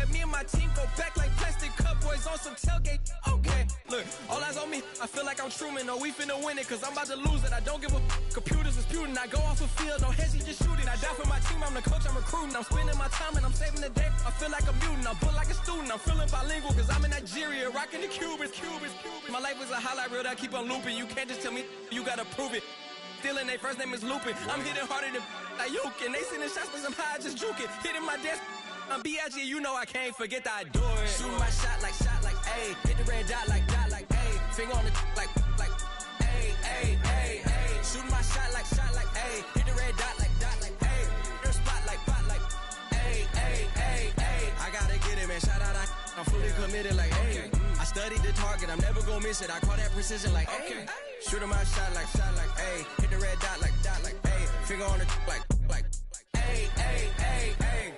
Yeah, me and my team go back like plastic cup boys on some tailgate. Okay, look, all eyes on me. I feel like I'm Truman. No, we finna win it, cause I'm about to lose it. I don't give a computers disputing. I go off the field, no heads, just shooting. I die for my team, I'm the coach, I'm recruiting. I'm spending my time and I'm saving the day. I feel like a mutant, I'm built like a student. I'm feeling bilingual, cause I'm in Nigeria, rocking the Cubans. My life is a highlight reel that I keep on looping. You can't just tell me, you gotta prove it. Stealing, their first name is Lupin. I'm hitting harder than Ayuk, and they sending shots for some high, just juke it. Hitting my desk, I'm B.I.G., you know I can't forget that I do it. Shoot my shot like, ayy. Hit the red dot like, ayy. Finger on the like, ayy, ayy, ayy, ayy. Shoot my shot like, ayy. Hit the red dot like, ayy. Your spot like, ayy, ayy, ayy, ayy. I gotta get it, man. Shout out, I'm fully committed like, ayy. I studied the target, I'm never gonna miss it. I call that precision like, ayy. Shooting my shot like, ayy. Hit the red dot like, ayy. Finger on the like, ayy, ayy, ayy, ayy.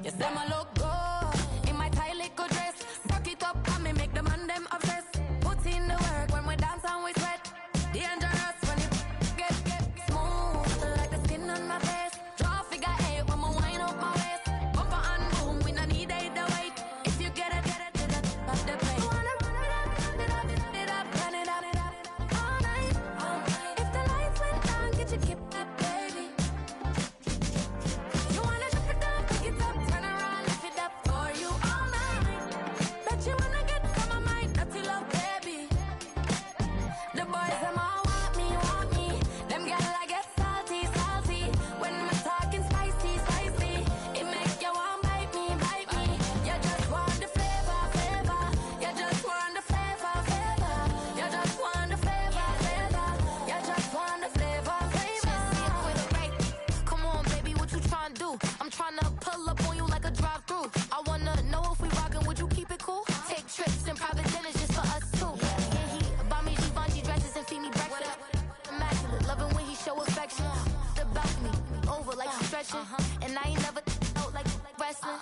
You say my look good in my tight little dress. Rock it up and me make the man them obsessed. Put in the work when we dance and we sweat. Dangerous when it get smooth like the skin on my face. Draw figure eight when we wind up my waist. Bumper and boom, we no need either wait. If you get it, off the plate. You wanna run it up, run it up all night. If the lights went down, get your kip up, baby. You wanna drop it down, pick it up, turn around, lift it up for you all night. Bet you wanna get from my mind, dirty love, baby. The boys them all want me. Them girl I get salty. When we're talking spicy. It make you want bite me. You just want the flavor. You just want the flavor. You just want the flavor. You just want the flavor. Come on, baby, what you tryna do? I'm tryna pull up on you like a drive-through. I wanna know if we rockin', would you keep it cool? Take trips and private dinners just for us two. Yeah, he buy me Givenchy dresses and feed me breakfast. Immaculate, loving when he show affection. The balcony, over like she's stretching. And I ain't never out like wrestling.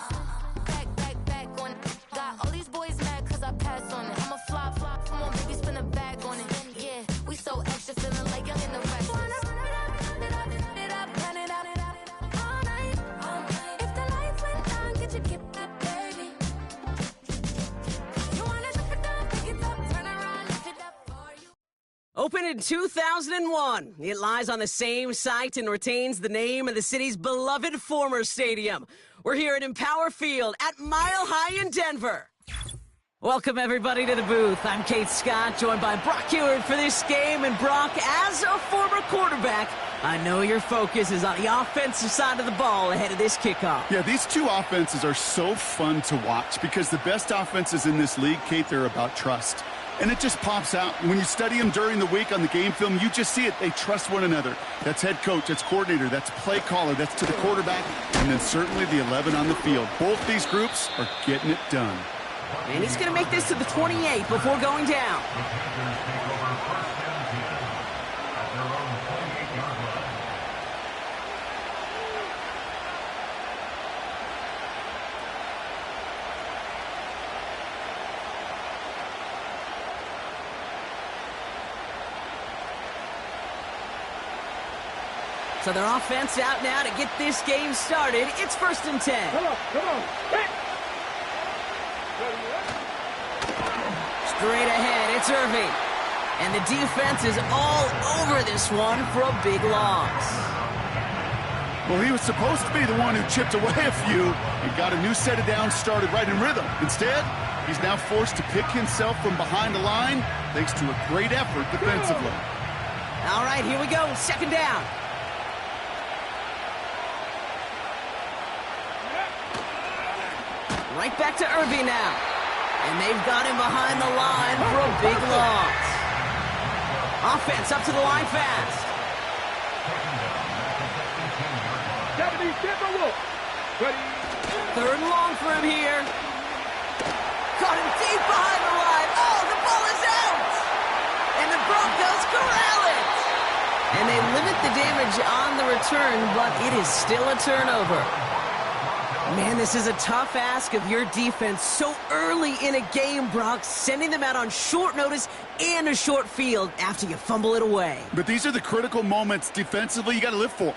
Back on it. Got all these boys mad cause I pass on it. I'm a flop. Come on, baby, spin a bag on it. Yeah, we so extra, feeling like young in the restless. Run it up all night. If the lights went down, get your kip up, baby. You wanna drop it down, pick it up, turn around, lift it up for you. Opened in 2001, it lies on the same site and retains the name of the city's beloved former stadium. We're here at Empower Field at Mile High in Denver. Welcome, everybody, to the booth. I'm Kate Scott, joined by Brock Heward for this game. And Brock, as a former quarterback, I know your focus is on the offensive side of the ball ahead of this kickoff. Yeah, these two offenses are so fun to watch because the best offenses in this league, Kate, they're about trust. And it just pops out. When you study them during the week on the game film, you just see it. They trust one another. That's head coach, that's coordinator, that's play caller, that's to the quarterback, and then certainly the 11 on the field. Both these groups are getting it done. And he's going to make this to the 28 before going down. So their offense out now to get this game started. It's 1st and 10. Come on. Hit. Straight ahead, it's Irving. And the defense is all over this one for a big loss. Well, he was supposed to be the one who chipped away a few and got a new set of downs started right in rhythm. Instead, he's now forced to pick himself from behind the line thanks to a great effort defensively. All right, here we go. 2nd down. Right back to Irving now. And they've got him behind the line for a big loss. Offense up to the line fast. 3rd and long for him here. Caught him deep behind the line. Oh, the ball is out. And the Broncos corral it. And they limit the damage on the return, but it is still a turnover. Man, this is a tough ask of your defense so early in a game, Brock, sending them out on short notice and a short field after you fumble it away. But these are the critical moments defensively you got to live for.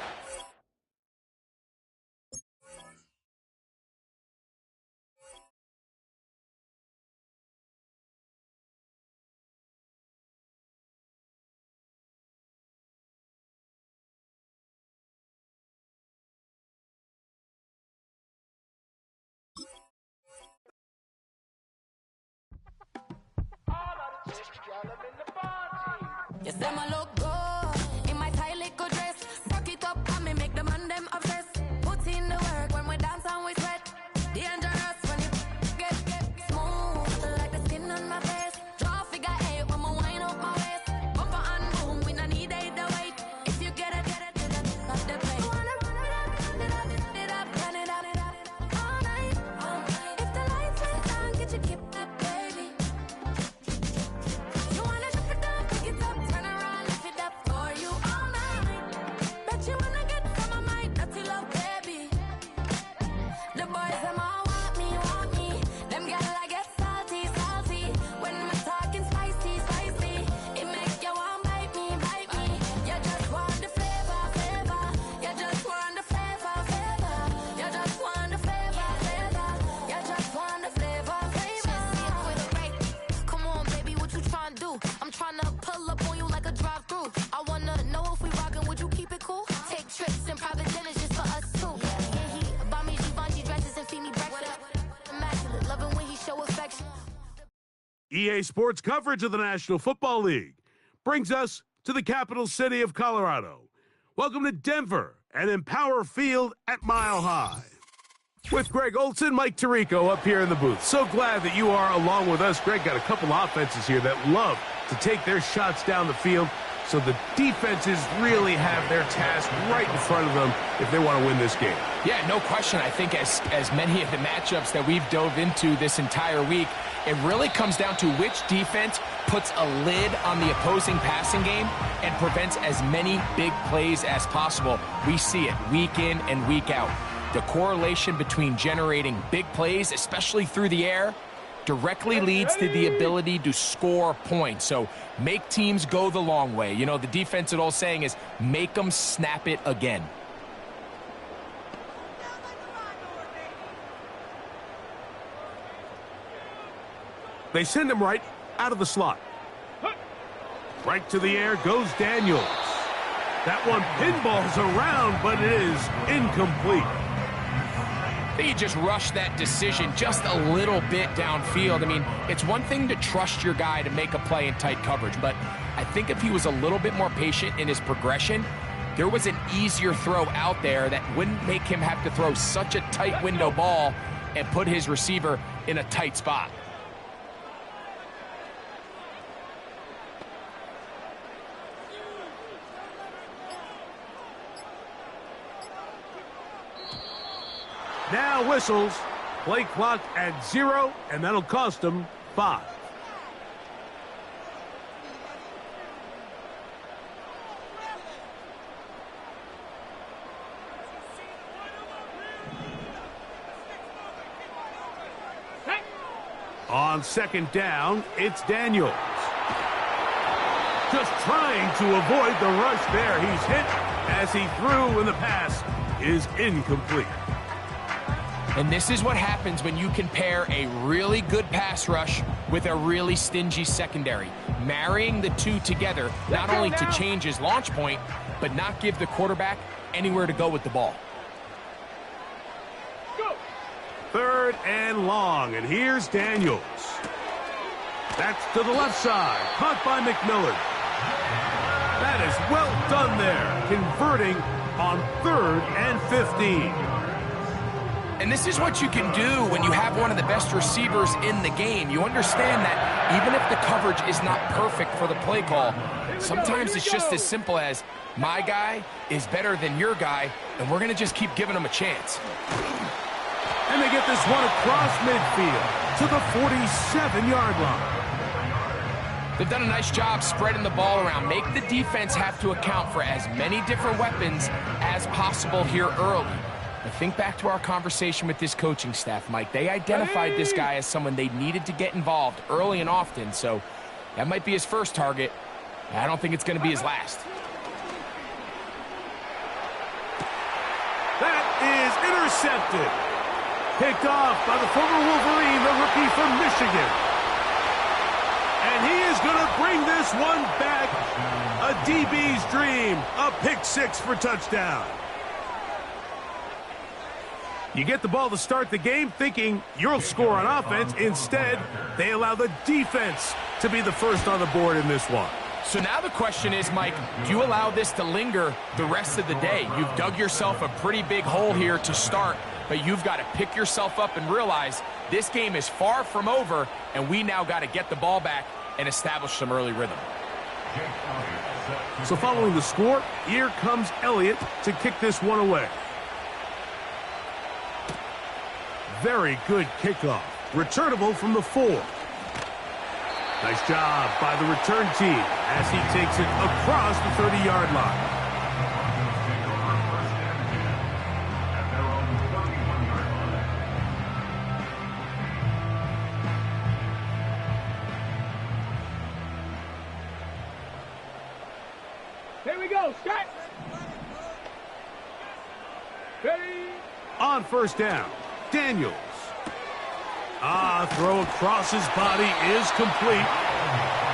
Yes, them a look good in my tight little dress. Rock it up and me make the man them obsessed. Put in the work when we dance and we sweat. Dangerous when you get smooth like the skin on my face. Draw figure eight when we wind up my waist. Bumper and boom, we no need either wait. If you get it, to the top of the plate. Wanna run it up, turn it up, all night. If the lights went down, get your kip up, baby. You wanna drop it down, pick it up, turn around, lift it up for you all night. Bet you wanna get from my mind, dirty love, baby. The boys them all want me. Them girl I get salty. When we're talking spicy. It make you want bite me. You just want the flavor. You just want the flavor. You just want the flavor. You just want the flavor. Come on, baby, what you tryna do? I'm tryna pull up on you like a drive-through. I wanna know if we rockin', would you keep it cool? Take trips and private dinners just for us two. Yeah, he buy me Givenchy dresses and feed me breakfast. Immaculate, loving when he show affection. EA Sports coverage of the National Football League brings us to the capital city of Colorado. Welcome to Denver and Empower Field at Mile High. With Greg Olson, Mike Tirico up here in the booth. So glad that you are along with us. Greg got a couple offenses here that love to take their shots down the field, so the defenses really have their task right in front of them if they want to win this game. Yeah, no question. I think as many of the matchups that we've dove into this entire week, it really comes down to which defense puts a lid on the opposing passing game and prevents as many big plays as possible. We see it week in and week out. The correlation between generating big plays, especially through the air, directly leads to the ability to score points. So make teams go the long way. You know, the defensive old saying is make them snap it again. They send him right out of the slot. Right to the air goes Daniels. That one pinballs around, but it is incomplete. He just rushed that decision just a little bit downfield. I mean, it's one thing to trust your guy to make a play in tight coverage, but I think if he was a little bit more patient in his progression, there was an easier throw out there that wouldn't make him have to throw such a tight window ball and put his receiver in a tight spot. Now whistles, play clock at 0, and that'll cost them 5. On second down, it's Daniels. Just trying to avoid the rush there. He's hit as he threw, and the pass is incomplete. And this is what happens when you compare a really good pass rush with a really stingy secondary. Marrying the two together, not only to change his launch point, but not give the quarterback anywhere to go with the ball. Third and long, and here's Daniels. That's to the left side, caught by McMillan. That is well done there, converting on 3rd and 15. And this is what you can do when you have one of the best receivers in the game. You understand that even if the coverage is not perfect for the play call, sometimes it's just as simple as, my guy is better than your guy, and we're going to just keep giving him a chance. And they get this one across midfield to the 47-yard line. They've done a nice job spreading the ball around. Make the defense have to account for as many different weapons as possible here early. Now think back to our conversation with this coaching staff, Mike. They identified this guy as someone they needed to get involved early and often, so that might be his first target. I don't think it's going to be his last. That is intercepted. Picked off by the former Wolverine, the rookie from Michigan. And he is going to bring this one back. A DB's dream. A pick six for touchdown. You get the ball to start the game thinking you'll score on offense. Instead, they allow the defense to be the first on the board in this one. So now the question is, Mike, do you allow this to linger the rest of the day? You've dug yourself a pretty big hole here to start, but you've got to pick yourself up and realize this game is far from over, and we now got to get the ball back and establish some early rhythm. So following the score, here comes Elliott to kick this one away. Very good kickoff. Returnable from the 4. Nice job by the return team as he takes it across the 30-yard line. Here we go, Scott. Ready? On first down, Daniels. Throw across his body is complete.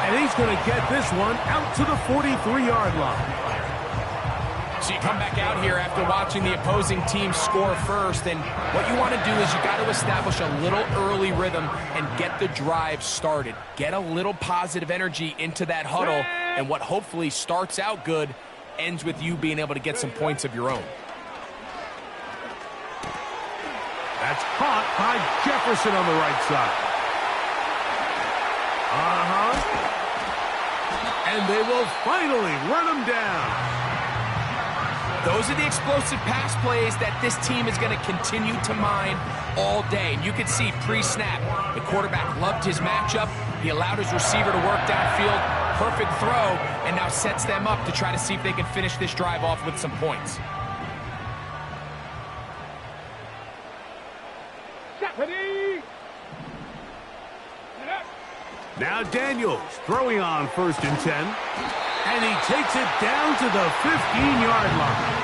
And he's going to get this one out to the 43-yard line. So you come back out here after watching the opposing team score first, and what you want to do is you got to establish a little early rhythm and get the drive started. Get a little positive energy into that huddle, and what hopefully starts out good ends with you being able to get some points of your own. That's caught by Jefferson on the right side. And they will finally run him down. Those are the explosive pass plays that this team is going to continue to mine all day. And you can see pre-snap, the quarterback loved his matchup. He allowed his receiver to work downfield. Perfect throw, and now sets them up to try to see if they can finish this drive off with some points. Now Daniels throwing on first and 10. And he takes it down to the 15-yard line.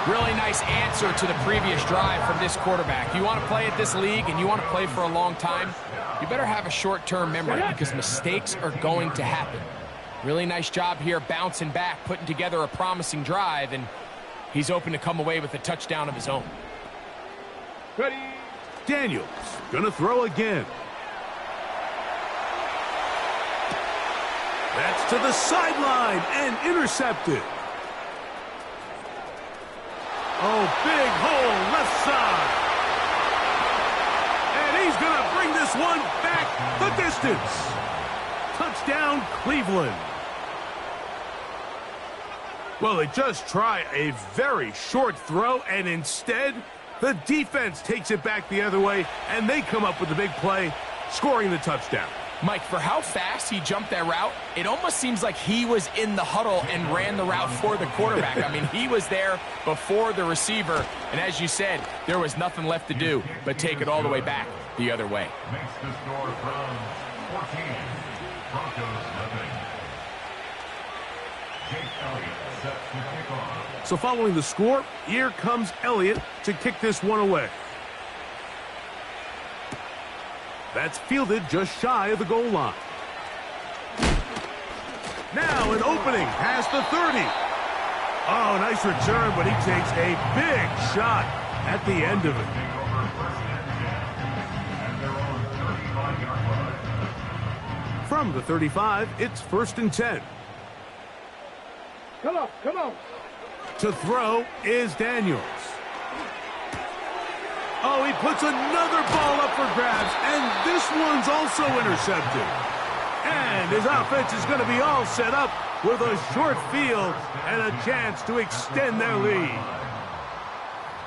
Really nice answer to the previous drive from this quarterback. You want to play at this league and you want to play for a long time, you better have a short-term memory because mistakes are going to happen. Really nice job here bouncing back, putting together a promising drive, and he's open to come away with a touchdown of his own. Ready? Daniels gonna throw again. That's to the sideline and intercepted. Oh, big hole left side. And he's going to bring this one back the distance. Touchdown, Cleveland. Well, they just try a very short throw, and instead, the defense takes it back the other way, and they come up with the big play, scoring the touchdown. Mike, for how fast he jumped that route, it almost seems like he was in the huddle and ran the route for the quarterback. I mean, he was there before the receiver, and as you said, there was nothing left to do but take it all the way back the other way. Makes the score from 14. Broncos nothing. Jake Elliott sets the kickoff. So following the score, here comes Elliott to kick this one away. That's fielded just shy of the goal line. Now an opening past the 30. Oh, nice return, but he takes a big shot at the end of it. From the 35, it's first and 10. Come on, come on. To throw is Daniels. Oh, he puts another ball up for grabs, and this one's also intercepted. And his offense is going to be all set up with a short field and a chance to extend their lead.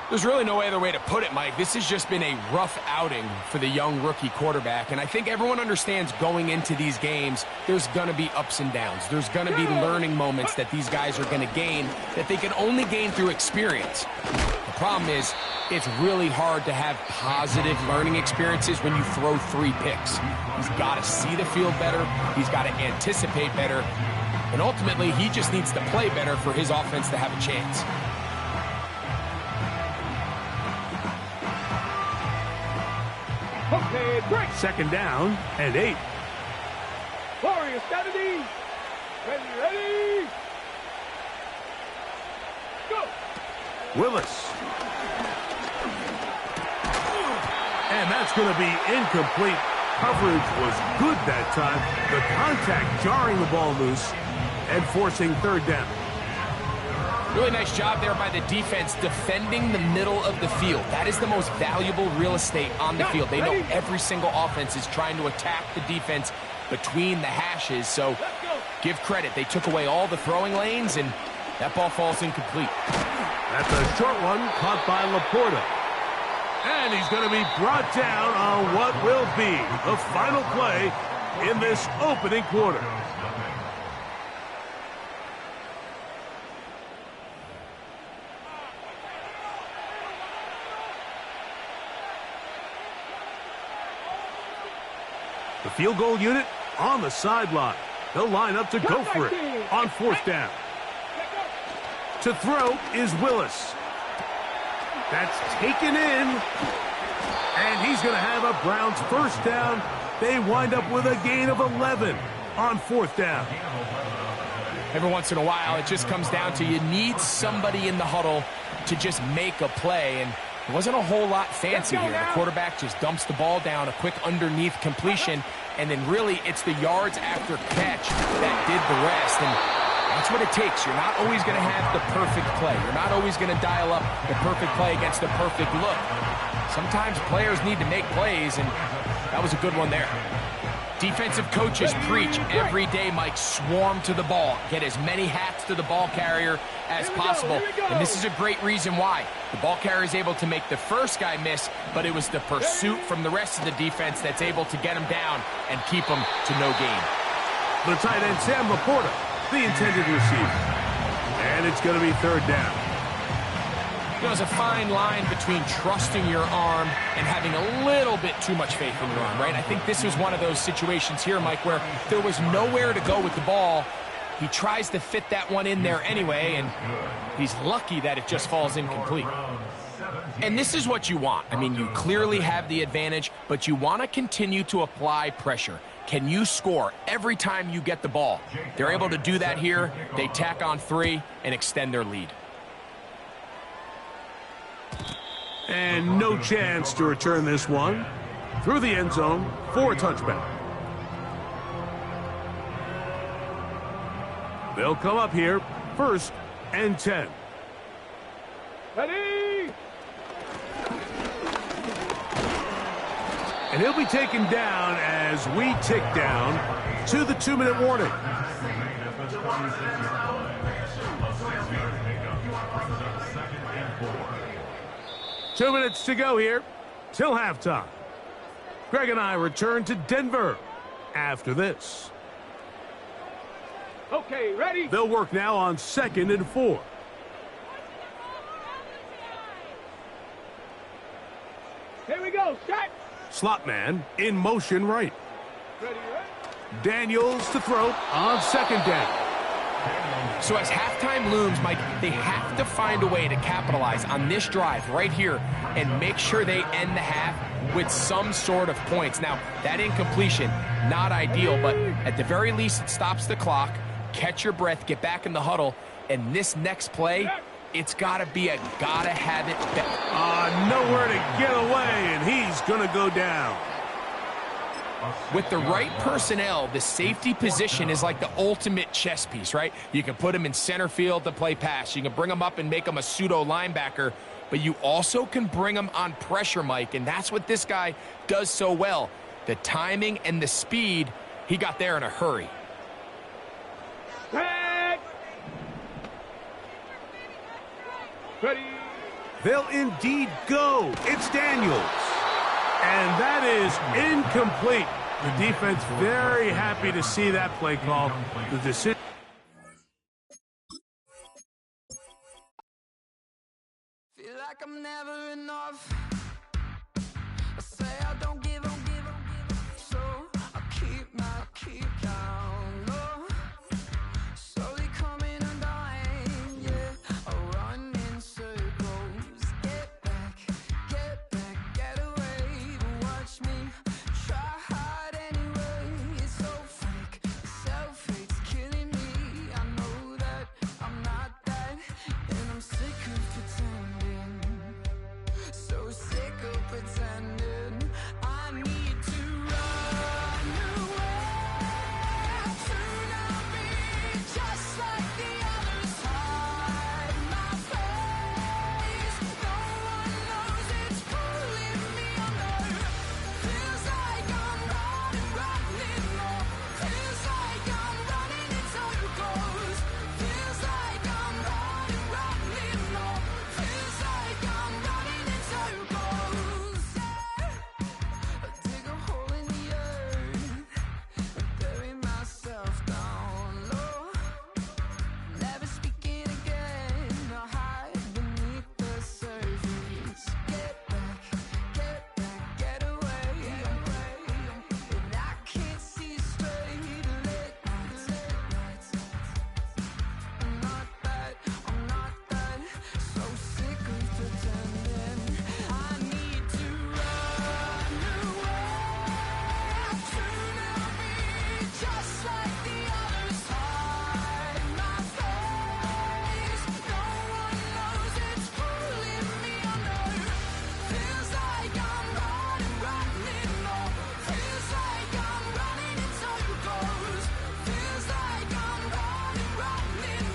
There's really no other way to put it, Mike. This has just been a rough outing for the young rookie quarterback, and I think everyone understands going into these games, there's going to be ups and downs. There's going to be learning moments that these guys are going to gain that they can only gain through experience. The problem is it's really hard to have positive learning experiences when you throw 3 picks. He's got to see the field better. He's got to anticipate better. And ultimately, he just needs to play better for his offense to have a chance. Okay, break. Second down and 8. Warriors, steady. Ready. Go. Willis. And that's going to be incomplete. Coverage was good that time. The contact jarring the ball loose and forcing third down. Really nice job there by the defense defending the middle of the field. That is the most valuable real estate on the field. They know every single offense is trying to attack the defense between the hashes, so give credit. They took away all the throwing lanes, and that ball falls incomplete. That's a short one caught by Laporta. And he's going to be brought down on what will be the final play in this opening quarter. The field goal unit on the sideline. They'll line up to go for it on fourth down. To throw is Willis. That's taken in. And he's going to have a Browns first down. They wind up with a gain of 11 on fourth down. Every once in a while, it just comes down to you need somebody in the huddle to just make a play. And it wasn't a whole lot fancy here. The quarterback just dumps the ball down, a quick underneath completion, and then really it's the yards after catch that did the rest. And that's what it takes. You're not always going to have the perfect play. You're not always going to dial up the perfect play against the perfect look. Sometimes players need to make plays, and that was a good one there. Defensive coaches preach every day, Mike, swarm to the ball. Get as many hats to the ball carrier as possible. And this is a great reason why. The ball carrier is able to make the first guy miss, but it was the pursuit from the rest of the defense that's able to get him down and keep him to no gain. The tight end, Sam Laporta, the intended receiver. And it's going to be third down. You know, there's a fine line between trusting your arm and having a little bit too much faith in your arm, right? I think this was one of those situations here, Mike, where there was nowhere to go with the ball. He tries to fit that one in there anyway, and he's lucky that it just falls incomplete. And this is what you want. I mean, you clearly have the advantage, but you want to continue to apply pressure. Can you score every time you get the ball? They're able to do that here. They tack on 3 and extend their lead. And no chance to return this one through the end zone for a touchback. They'll come up here, 1st and 10. Ready. And he'll be taken down as we tick down to the 2-minute warning. Two minutes to go here till halftime. Greg and I return to Denver after this. Okay, ready. They'll work now on 2nd and 4. Here we go. Set. Slot man in motion right. Ready. Daniels to throw on 2nd down. So as halftime looms, Mike, they have to find a way to capitalize on this drive right here and make sure they end the half with some sort of points. Now, that incompletion, not ideal, but at the very least, it stops the clock. Catch your breath, get back in the huddle, and this next play, it's got to be a gotta-have-it bet. Nowhere to get away, and he's going to go down. With the right personnel, the safety position is like the ultimate chess piece, right? You can put him in center field to play pass. You can bring him up and make him a pseudo linebacker, but you also can bring him on pressure, Mike, and that's what this guy does so well. The timing and the speed, he got there in a hurry. Set. Ready. They'll indeed go. It's Daniels. And that is incomplete. The defense very happy to see that play call. The decision. Feel like like I'm never enough. I say I don't give up, so I keep down low. Slowly coming undone, yeah. I run in circles. Get back, get away. But watch me try hard anyway. It's so fake, self-hate's killing me. I know that I'm not that, and I'm sick of pretending. So sick of pretending. I need to run away to not be just like the others. Hide my face. No one knows it's pulling me under. Feels like I'm running low. Feels like I'm running in circles. Feels like I'm running low. Feels like I'm running in circles. Yeah. I dig a hole in the earth and bury myself down low. Never speaking again. I hide beneath the surface. Get back, get away. And I can't see straight. Late nights. I'm not that. So sick of pretending. I need to run away to not be just like the others. Hide my face. No one knows it's pulling me under. Feels like I'm running low. Feels like I'm running in circles. Feels like I'm running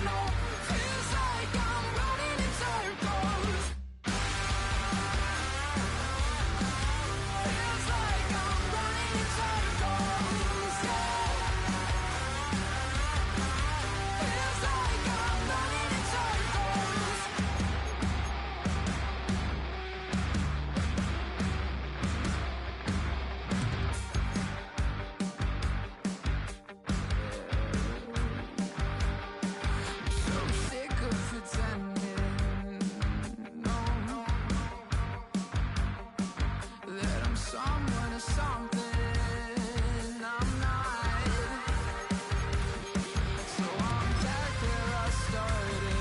low. Feels like I'm running in circles. Feels like I'm running in circles. Feels like I'm running in circles. So sick of pretending, no, that I'm someone or something I'm not. So I'm back where I started,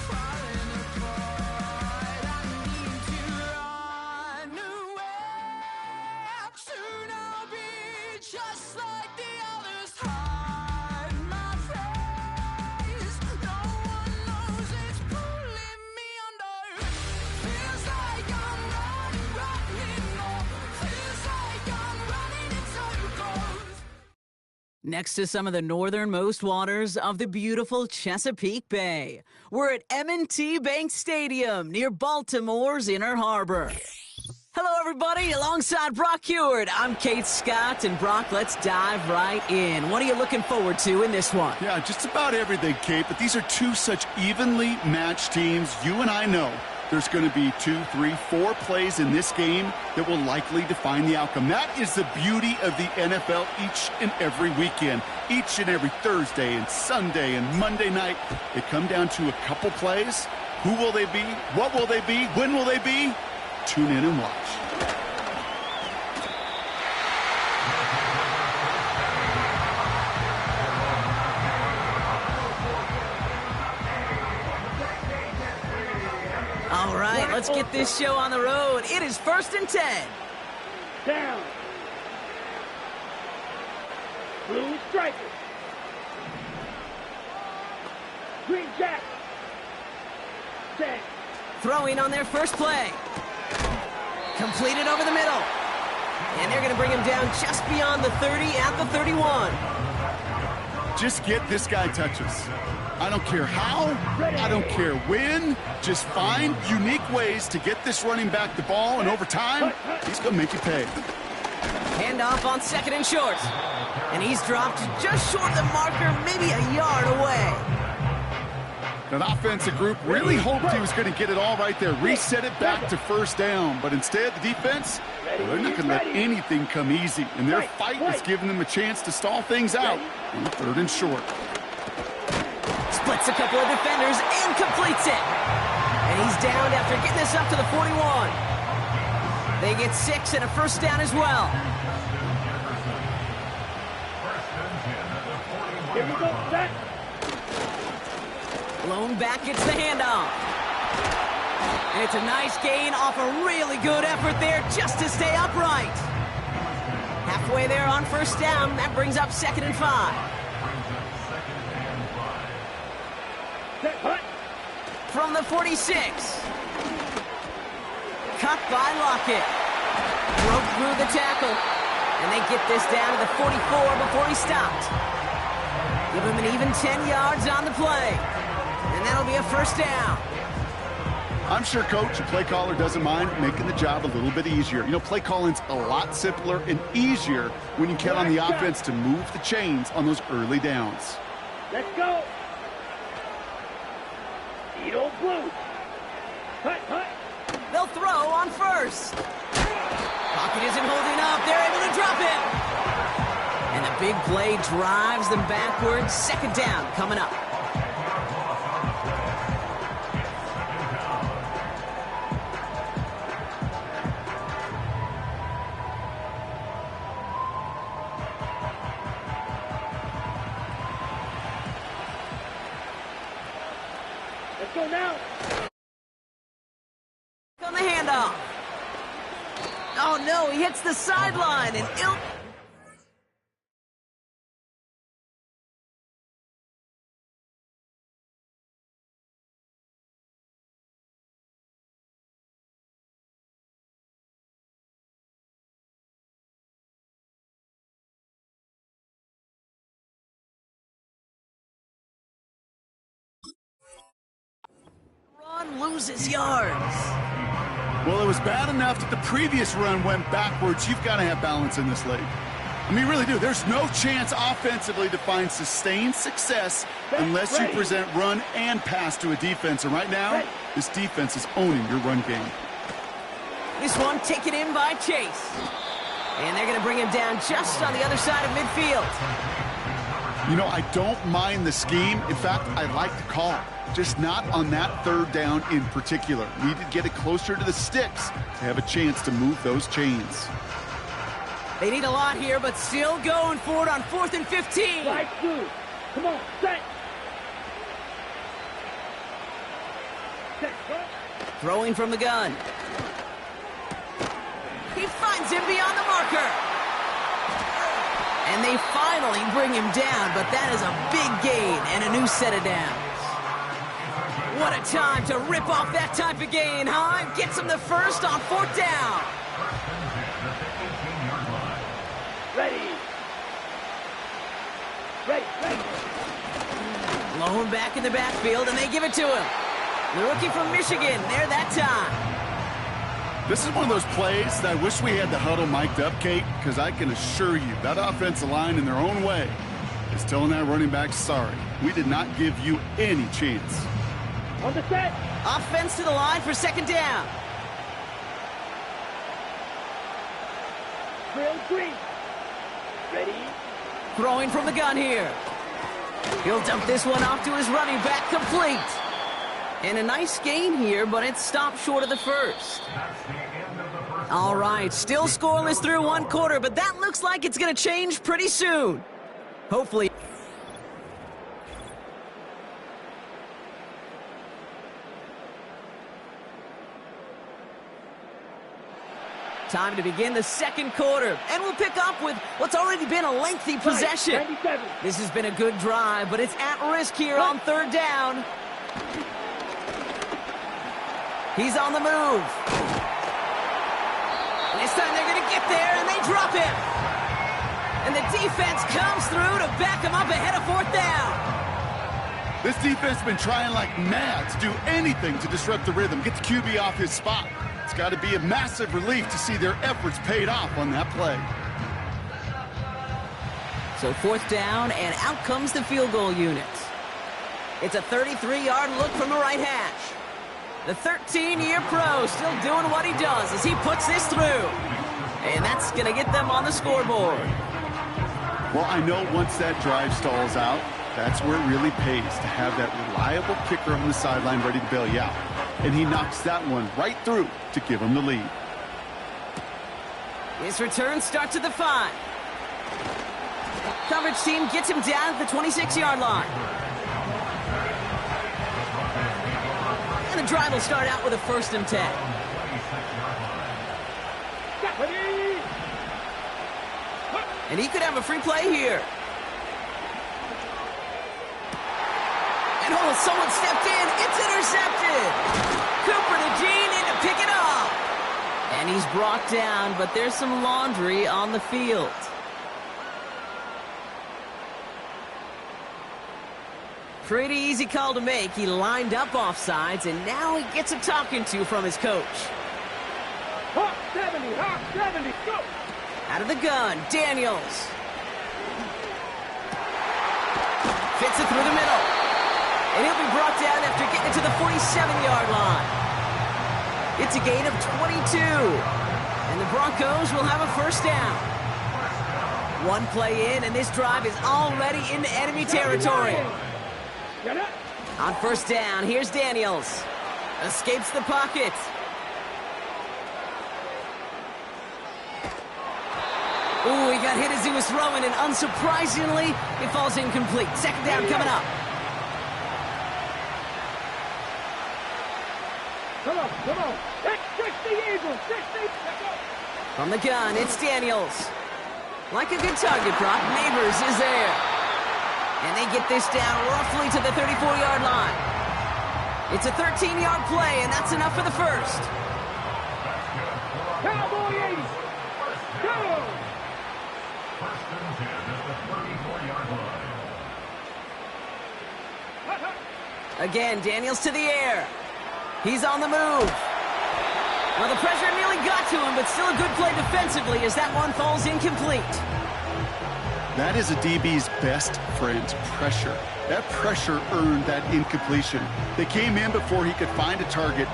falling apart. I need to run away to not be just like the others. Hide my face. No one knows it's pulling me under. Feels like I'm running low. Feels like I'm running in circles. Next to some of the northernmost waters of the beautiful Chesapeake Bay, we're at M&T Bank Stadium near Baltimore's Inner Harbor. Hello, everybody. Alongside Brock Hewitt, I'm Kate Scott. And Brock, let's dive right in. What are you looking forward to in this one? Yeah, just about everything, Kate, but these are two such evenly matched teams. You and I know there's going to be 2, 3, 4 plays in this game that will likely define the outcome. That is the beauty of the NFL each and every weekend. Each and every Thursday and Sunday and Monday night, they come down to a couple plays. Who will they be? What will they be? When will they be? Tune in and watch. All right, let's get this show on the road. It is 1st and 10. Down. Blue striker. Green jacket. Tag. Throwing on their first play. Completed over the middle. And they're going to bring him down just beyond the 30 at the 31. Just get this guy touches. I don't care how, I don't care when. Just find unique ways to get this running back the ball, and over time, he's going to make you pay. Handoff on 2nd and short. And he's dropped just short of the marker, maybe a yard away. That offensive group really hoped he was going to get it all right there, reset it back to 1st down. But instead, the defense, they're not going to let anything come easy. And their fight is giving them a chance to stall things out on 3rd and short. Splits a couple of defenders and completes it. And he's down after getting this up to the 41. They get 6 and a first down as well. Here we go, set. Blown back gets the handoff. And it's a nice gain off a really good effort there just to stay upright. Halfway there on first down. That brings up 2nd and 5. Set, hut. From the 46. Cut by Lockett. Broke through the tackle. And they get this down to the 44 before he stopped. Give him an even 10 yards on the play. And that'll be a first down. I'm sure coach, the play caller, doesn't mind making the job a little bit easier. You know, play calling's a lot simpler and easier when you count on the offense to move the chains on those early downs. Let's go. Eat old blue. Hut, hut. They'll throw on first. Pocket isn't holding up. They're able to drop it. And the big play drives them backwards. 2nd down coming up. Let's go now. On the handoff. Oh no, he hits the sideline and run loses yards. Well, it was bad enough that the previous run went backwards. You've got to have balance in this league. I mean, you really do. There's no chance offensively to find sustained success unless you present run and pass to a defense. And right now, this defense is owning your run game. This one taken in by Chase. And they're going to bring him down just on the other side of midfield. You know, I don't mind the scheme. In fact, I like the call. Just not on that 3rd down in particular. Need to get it closer to the sticks to have a chance to move those chains. They need a lot here, but still going for it on 4th and 15. Right through. Come on, set. Set, hut. Throwing from the gun. He finds him beyond the marker. And they finally bring him down, but that is a big gain and a new set of downs. What a time to rip off that type of gain, huh? Gets him the first on 4th down. Ready. Ready, ready. Blown back in the backfield, and they give it to him. The rookie from Michigan, there that time. This is one of those plays that I wish we had the huddle mic'd up, Kate, because I can assure you that offensive line in their own way is telling that running back, sorry, we did not give you any chance. On the set. Offense to the line for 2nd down. Drill green. Ready. Throwing from the gun here. He'll dump this one off to his running back, complete. And a nice gain here, but it stopped short of the first. All right, still scoreless through 1 quarter, but that looks like it's going to change pretty soon. Hopefully. Time to begin the 2nd quarter, and we'll pick up with what's already been a lengthy possession. 97. This has been a good drive, but it's at risk here on 3rd down. He's on the move. And this time they're going to get there, and they drop him. And the defense comes through to back him up ahead of 4th down. This defense has been trying like mad to do anything to disrupt the rhythm, get the QB off his spot. It's got to be a massive relief to see their efforts paid off on that play. So 4th down, and out comes the field goal unit. It's a 33-yard look from the right hash. The 13-year pro still doing what he does as he puts this through. And that's going to get them on the scoreboard. Well, I know once that drive stalls out, That's where it really pays to have that reliable kicker on the sideline ready to bail you out. And he knocks that one right through to give him the lead. His return starts at the 5. Coverage team gets him down at the 26-yard line. And the drive will start out with a 1st and 10. And he could have a free play here. And someone stepped in. It's intercepted. Cooper to Jean in to pick it up. And he's brought down, but there's some laundry on the field. Pretty easy call to make. He lined up offsides, and now he gets a talking to from his coach. Hawk 70, go! Out of the gun, Daniels. Fits it through the middle. And he'll be brought down after getting it to the 47-yard line. It's a gain of 22. And the Broncos will have a 1st down. One play in, and this drive is already into enemy territory. On 1st down, here's Daniels. Escapes the pocket. Ooh, he got hit as he was throwing, and unsurprisingly, it falls incomplete. 2nd down coming up. Come on. 60 Eagles, 60. From the gun, it's Daniels. Like a good target prop, Neighbors is there. And they get this down roughly to the 34-yard line. It's a 13-yard play, and that's enough for the 1st. Cowboy 80. Go! 1st and 10 at the 34-yard line. Again, Daniels to the air. He's on the move. Well, the pressure nearly got to him, but still a good play defensively as that one falls incomplete. That is a DB's best friend, pressure. That pressure earned that incompletion. They came in before he could find a target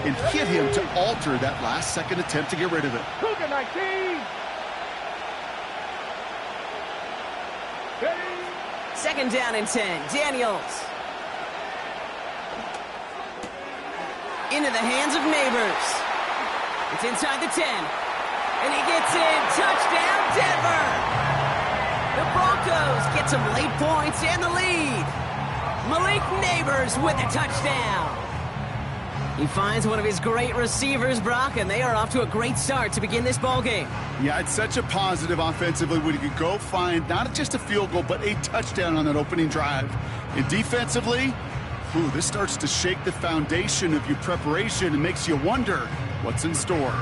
and hit him to alter that last-second attempt to get rid of it. Cougar 19. 2nd down and 10. Daniels. Into the hands of Neighbors. It's inside the 10. And he gets in. Touchdown, Denver. The Broncos get some late points and the lead. Malik Neighbors with a touchdown. He finds one of his great receivers, Brock, and they are off to a great start to begin this ballgame. Yeah, it's such a positive offensively when you could go find not just a field goal, but a touchdown on that opening drive. And defensively, this starts to shake the foundation of your preparation and makes you wonder what's in store.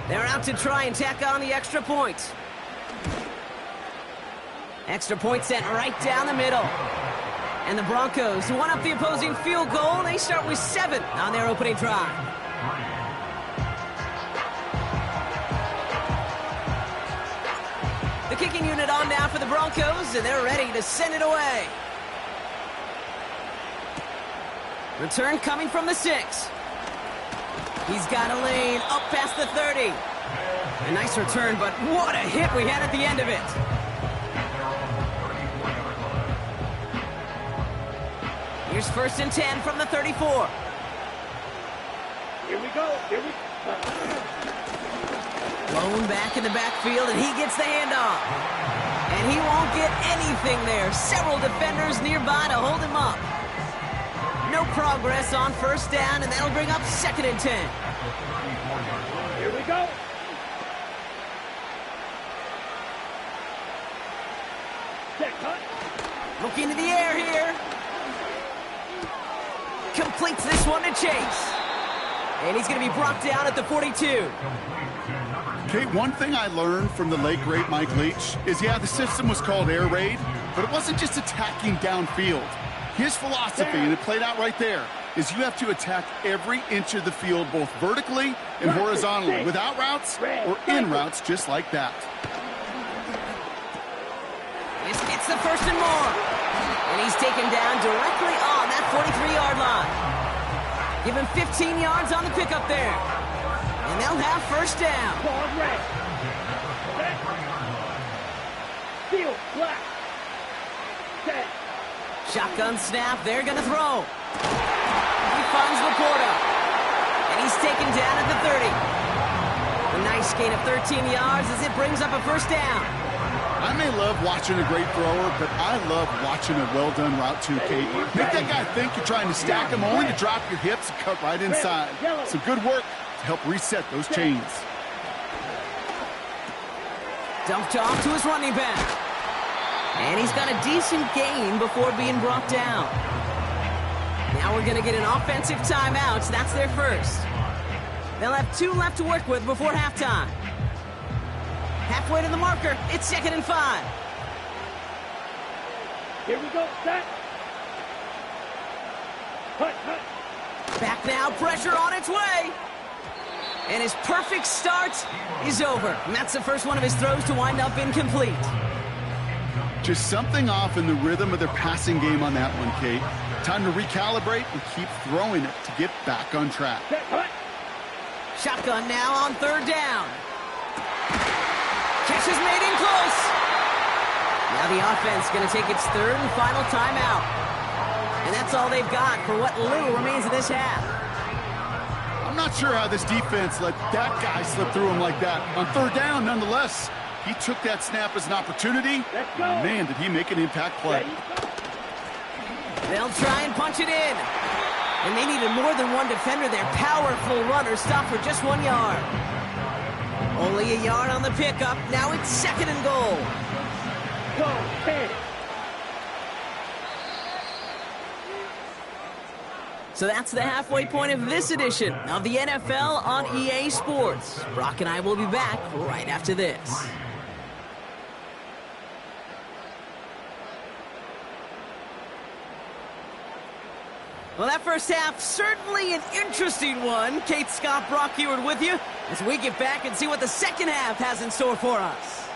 They're out to try and tack on the extra point. Extra point sent right down the middle. And the Broncos won up the opposing field goal. They start with 7 on their opening drive. The kicking unit on now for the Broncos, and they're ready to send it away. Return coming from the 6. He's got a lane up past the 30. A nice return, but what a hit we had at the end of it. Here's 1st and 10 from the 34. Here we go. Blown back in the backfield, and he gets the handoff. And he won't get anything there. Several defenders nearby to hold him up. No progress on 1st down, and that'll bring up 2nd and 10. Here we go. Check, cut. Looking to the air here. Completes this one to Chase. And he's going to be brought down at the 42. Okay, one thing I learned from the late, great Mike Leach is, the system was called air raid, but it wasn't just attacking downfield. His philosophy, and it played out right there, is you have to attack every inch of the field, both vertically and horizontally, without routes or in routes just like that. This gets the 1st and more. And he's taken down directly on that 43-yard line. Give him 15 yards on the pickup there. And they'll have 1st down. Ball red. Field black. 10. Shotgun snap, they're going to throw. He finds Laporta. And he's taken down at the 30. A nice gain of 13 yards as it brings up a first down. I may love watching a great thrower, but I love watching a well-done route too, Kate. Make that guy think you're trying to stack him, only to drop your hips and cut right inside. Some good work to help reset those chains. Dumped off to his running back. And he's got a decent gain before being brought down. Now we're going to get an offensive timeout. That's their first. They'll have 2 left to work with before halftime. Halfway to the marker. It's 2nd and 5. Here we go, set. Hut. Back now, pressure on its way. And his perfect start is over. And that's the first one of his throws to wind up incomplete. Just something off in the rhythm of their passing game on that one, Kate. Time to recalibrate and keep throwing it to get back on track. Shotgun now on 3rd down. Catch is made in close. Now the offense going to take its 3rd and final timeout. And that's all they've got for what little remains of this half. I'm not sure how this defense let that guy slip through him like that. On 3rd down, nonetheless, he took that snap as an opportunity. Man, did he make an impact play. They'll try and punch it in. And they needed more than one defender. Their powerful runner stopped for just 1 yard. Only a yard on the pickup. Now it's 2nd and goal. Go, 10. So that's the halfway point of this edition of the NFL on EA Sports. Brock and I will be back right after this. Well, that first half, certainly an interesting one. Kate, Scott, Brock Heward with you as we get back and see what the second half has in store for us.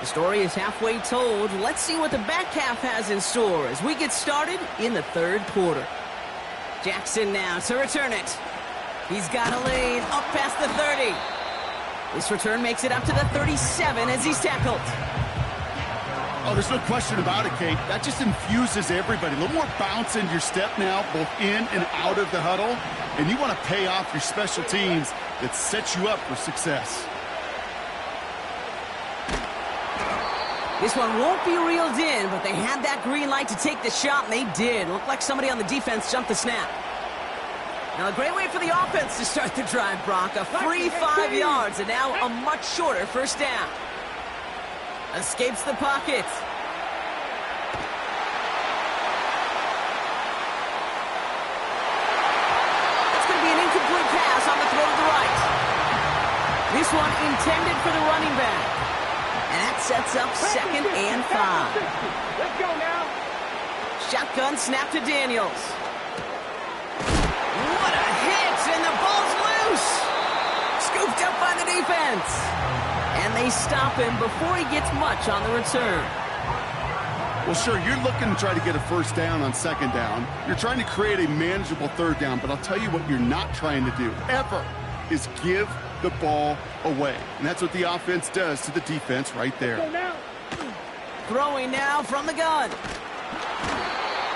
The story is halfway told. Let's see what the back half has in store as we get started in the 3rd quarter. Jackson now to return it. He's got a lane up past the 30. This return makes it up to the 37 as he's tackled. Oh, there's no question about it, Kate. That just infuses everybody. A little more bounce into your step now, both in and out of the huddle. And you want to pay off your special teams that sets you up for success. This one won't be reeled in, but they had that green light to take the shot, and they did. Looked like somebody on the defense jumped the snap. Now, a great way for the offense to start the drive, Brock. A free 5 yards, and now a much shorter first down. Escapes the pocket. It's going to be an incomplete pass on the throw to the right. This one intended for the running back. And that sets up 2nd and 5. Let's go now. Shotgun snap to Daniels. What a hit, and the ball's loose. Scooped up by the defense. And they stop him before he gets much on the return. Well, sure, you're looking to try to get a first down on 2nd down. You're trying to create a manageable 3rd down, but I'll tell you what you're not trying to do, ever, is give the ball away. And that's what the offense does to the defense right there. Throwing now from the gun.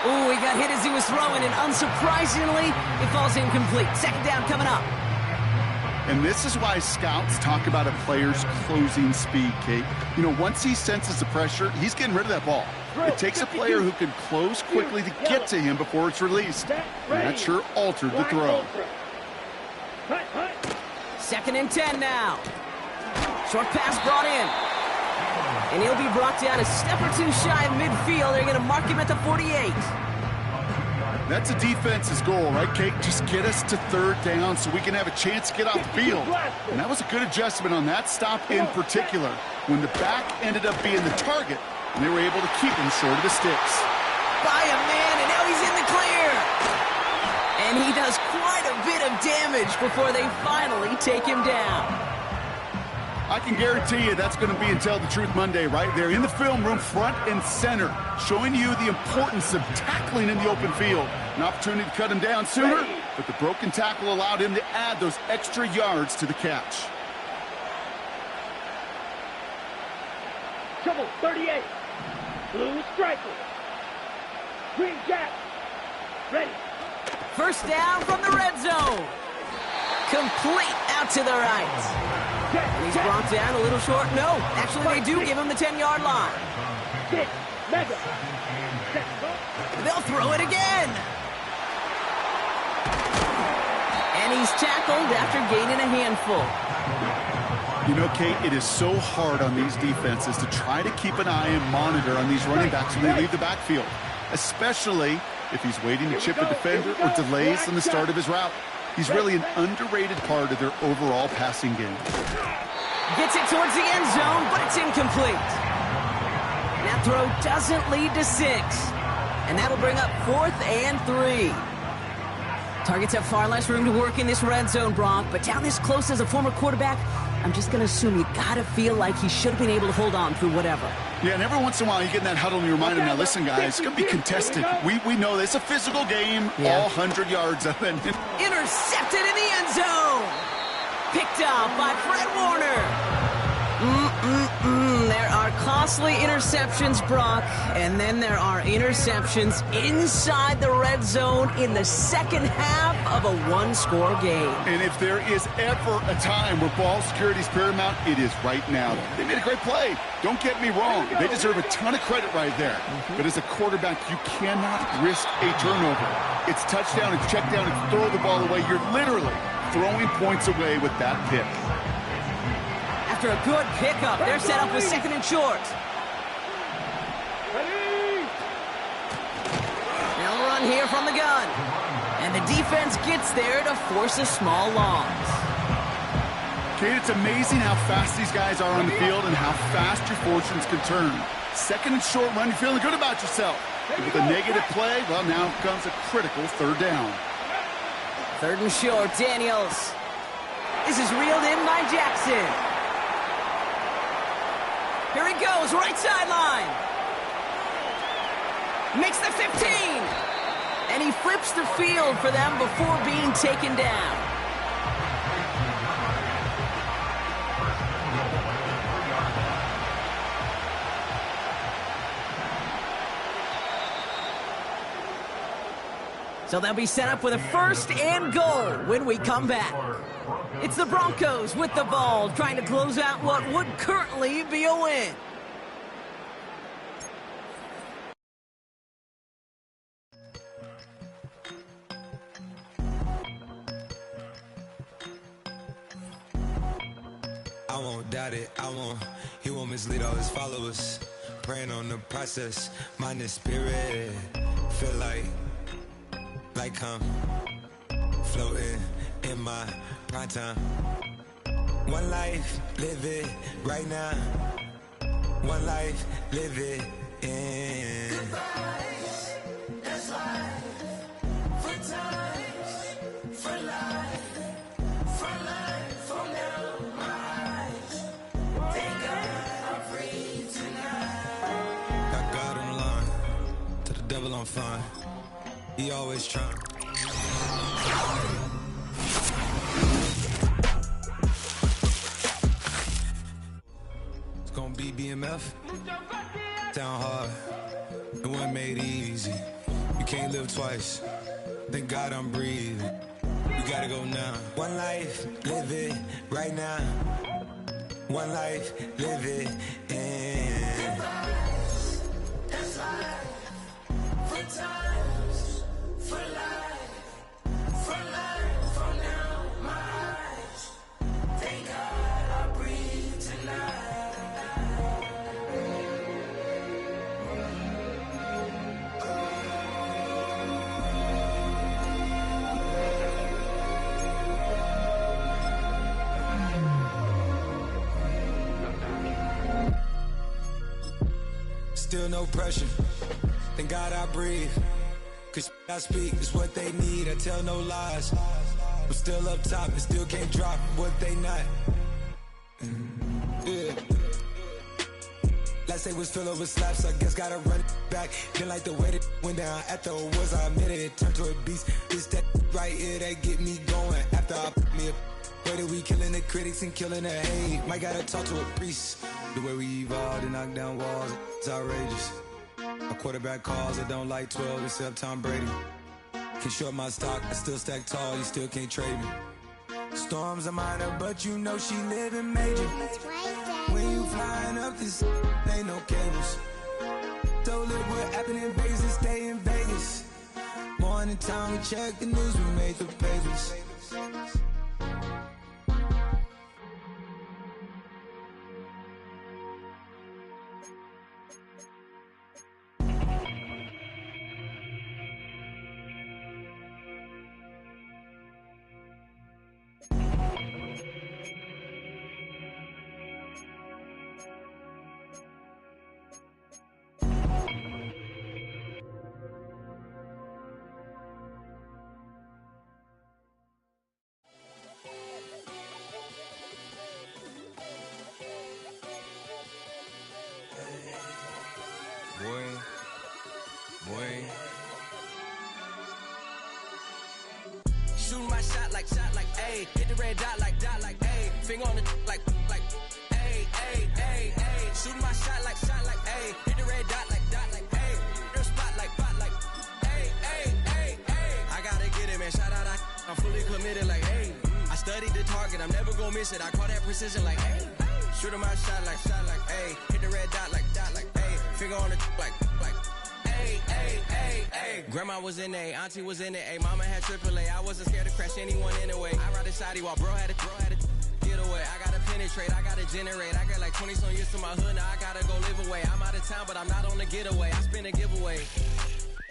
Ooh, he got hit as he was throwing, and unsurprisingly, it falls incomplete. 2nd down coming up. And this is why scouts talk about a player's closing speed, Kate. You know, once he senses the pressure, he's getting rid of that ball. It takes a player who can close quickly to get to him before it's released. And that sure altered the throw. 2nd and 10 now. Short pass brought in. And he'll be brought down a step or two shy of midfield. They're going to mark him at the 48. That's a defense's goal, right, Kate? Just get us to 3rd down so we can have a chance to get off the field. And that was a good adjustment on that stop in particular, when the back ended up being the target, and they were able to keep him short of the sticks. By a man, and now he's in the clear. And he does quite a bit of damage before they finally take him down. I can guarantee you that's going to be in Tell the Truth Monday right there in the film room, front and center, showing you the importance of tackling in the open field. An opportunity to cut him down sooner, but the broken tackle allowed him to add those extra yards to the catch. Trouble 38. Blue striker. Green jack. Ready. First down from the red zone. Complete out to the right. And he's brought down a little short. No, actually they do give him the 10-yard line. Mega. They'll throw it again. And he's tackled after gaining a handful. You know, Kate, it is so hard on these defenses to try to keep an eye and monitor on these running backs when they leave the backfield, especially if he's waiting to chip a defender or delays on the start of his route. He's really an underrated part of their overall passing game. Gets it towards the end zone, but it's incomplete. That throw doesn't lead to 6. And that'll bring up 4th and 3. Targets have far less room to work in this red zone, Brock, but down this close as a former quarterback, I'm just going to assume you got to feel like he should have been able to hold on through whatever. Yeah, and every once in a while you get in that huddle and you remind him, now listen, guys, it's going to be contested. We know this. It's a physical game, all 100 yards of it. Intercepted in the end zone. Picked up by Fred Warner. There are costly interceptions, Brock, and then there are interceptions inside the red zone in the second half of a one-score game. And if there is ever a time where ball security is paramount, it is right now. They made a great play. Don't get me wrong. They deserve a ton of credit right there. But as a quarterback, you cannot risk a turnover. It's touchdown, it's check down, it's throw the ball away. You're literally throwing points away with that pick. After a good pickup, they're set up with 2nd and short. They'll run here from the gun. And the defense gets there to force a small loss. Kate, it's amazing how fast these guys are on the field and how fast your fortunes can turn. 2nd and short run, you're feeling good about yourself. But with a negative play, well, now comes a critical 3rd down. 3rd and short, Daniels. This is reeled in by Jackson. Here he goes, right sideline. Makes the 15. And he flips the field for them before being taken down. So they'll be set up with a 1st and goal when we come back. It's the Broncos with the ball, trying to close out what would currently be a win. I won't doubt it, he won't mislead all his followers. Praying on the process, mind and spirit. Feel like I'm floating in my prime time. One life, live it right now. One life, live it in. Goodbyes, that's life. For times, for life. For life, from now, my eyes. Thank God I'm free tonight. Got God on the line, to the devil I'm fine. He always trying. It's gonna be BMF. Down hard. It wasn't made easy. You can't live twice. Thank God I'm breathing. We gotta go now. One life, live it right now. One life, live it in. That's life. For times. For life, from now, my eyes. Thank God I breathe tonight. Still no pressure. Thank God I breathe. Cause I speak is what they need, I tell no lies. I'm still up top and still can't drop what they not. Yeah. Last day was filled over slaps, I guess gotta run it back. Didn't like the way that went down after it was, I admit it, it turned to a beast. This that right here that get me going. After I put me a way that we killing the critics and killing the hate. Might gotta talk to a priest. The way we evolved and knock down walls, it's outrageous. A quarterback calls, I don't like 12 except Tom Brady. Can short my stock, I still stack tall, you still can't trade me. Storms are minor, but you know she living major. When you flying up this, ain't no cables. Don't live what happened in Vegas and stay in Vegas. Morning time, we check the news, we made the pages. Boy. Shooting my shot like, ayy. Hit the red dot like, ayy. Finger on the like, ayy, ayy, ayy, ayy. Shooting my shot like, ayy. Hit the red dot like, ayy. Their spot like, ayy, ayy, ayy, ayy. I gotta get it, man. Shout out, I'm fully committed like, ayy. I studied the target, I'm never gonna miss it. I call that precision like, ayy. Shooting my shot like, ayy. Hit the red dot like, ayy. Finger on the like, ayy, ayy, ayy, ayy. Grandma was in A, auntie was in it, ayy. Mama had AAA, I wasn't scared to crash anyone anyway. I ride a shoddy while bro had it, get away. I gotta penetrate, I gotta generate. I got like 20 some years to my hood, now I gotta go live away. I'm out of town, but I'm not on the getaway. I spin a giveaway.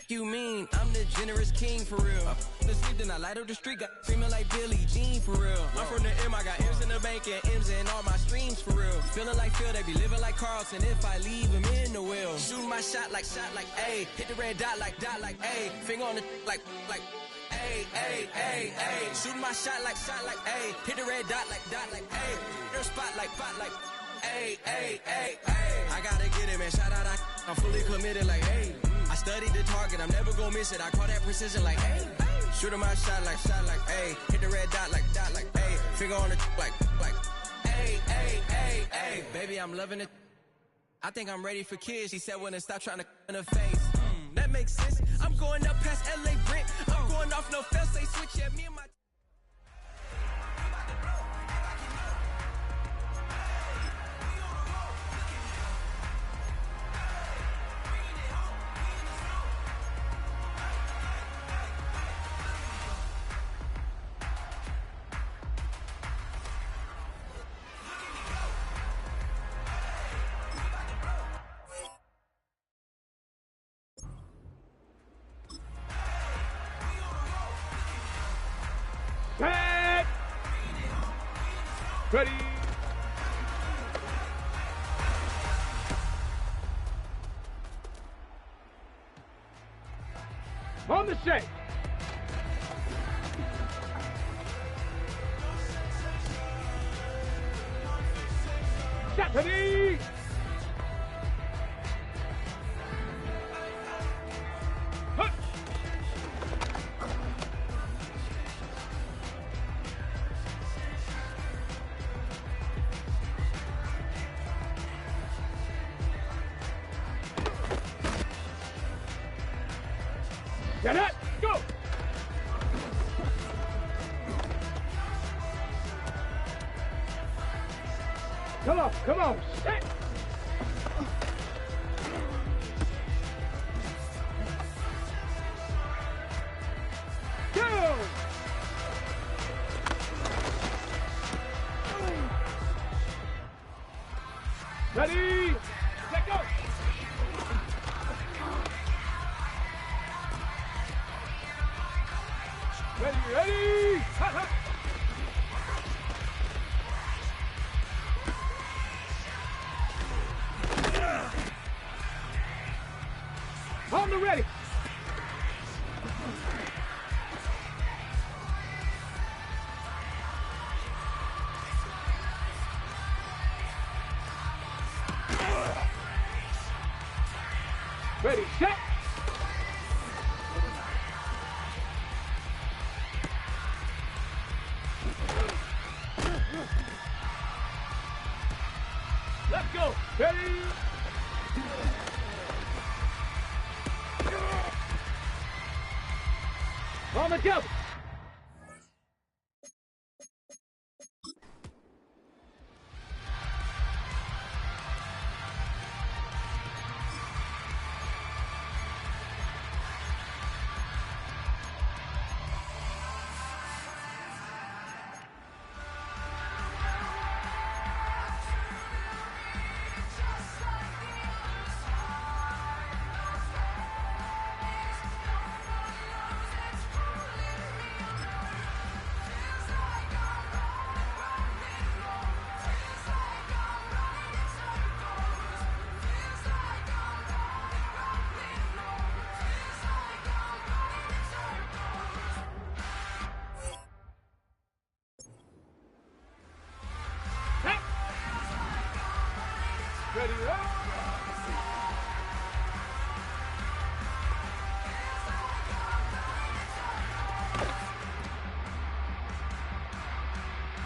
You mean I'm the generous king for real? The sleep, then I light up the street, got feeling like Billie Jean for real. I'm from the M, I got M's in the bank and M's in all my streams for real. Feeling like Phil, they be living like Carlton if I leave him in the wheel. Shooting my shot like, ayy. Hit the red dot like, ayy. Finger on the like, ayy, ayy, ayy, ayy. Shooting my shot like, ayy. Hit the red dot like, ayy. Their spot like, ayy, ayy, ayy, ayy. I gotta get it, man. Shout out, I'm fully committed like, ayy. I studied the target, I'm never gonna miss it. I call that precision like, ayy. Shooting my shot like, ayy. Hit the red dot like, ayy. Finger on the like, ayy, ayy, ayy, ayy. Baby, I'm loving it. I think I'm ready for kids. She said when it stop trying to in her face. That makes sense. I'm going up past LA Brent. I'm going off no fail, say switch, yeah, me and my Set! Ready! On the shake! Stephanie! Get it! Go! Come on, set! Go! Ready? Let go! Ready? Hot, hot. On the ready. Ready, set. Let's go! On the jump. Ready, up.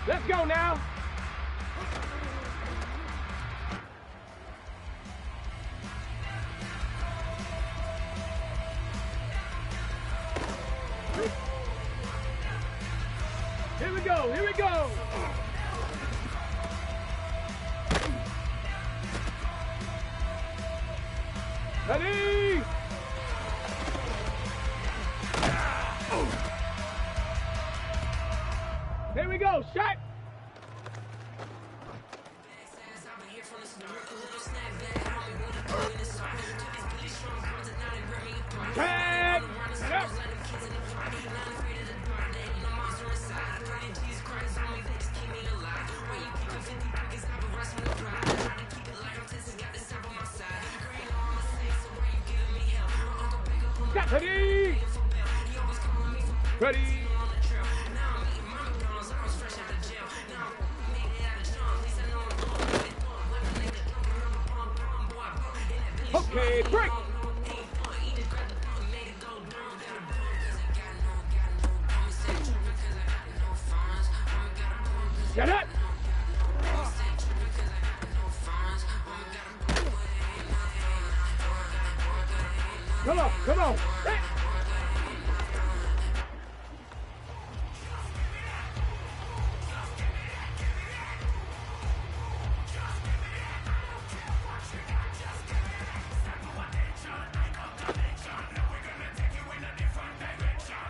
Let's go now. Here we go, here we go. Ready? Here we go, shot. Tag. Up. Ready? Ready? Okay, break! Get it! Come on, come on! Hey.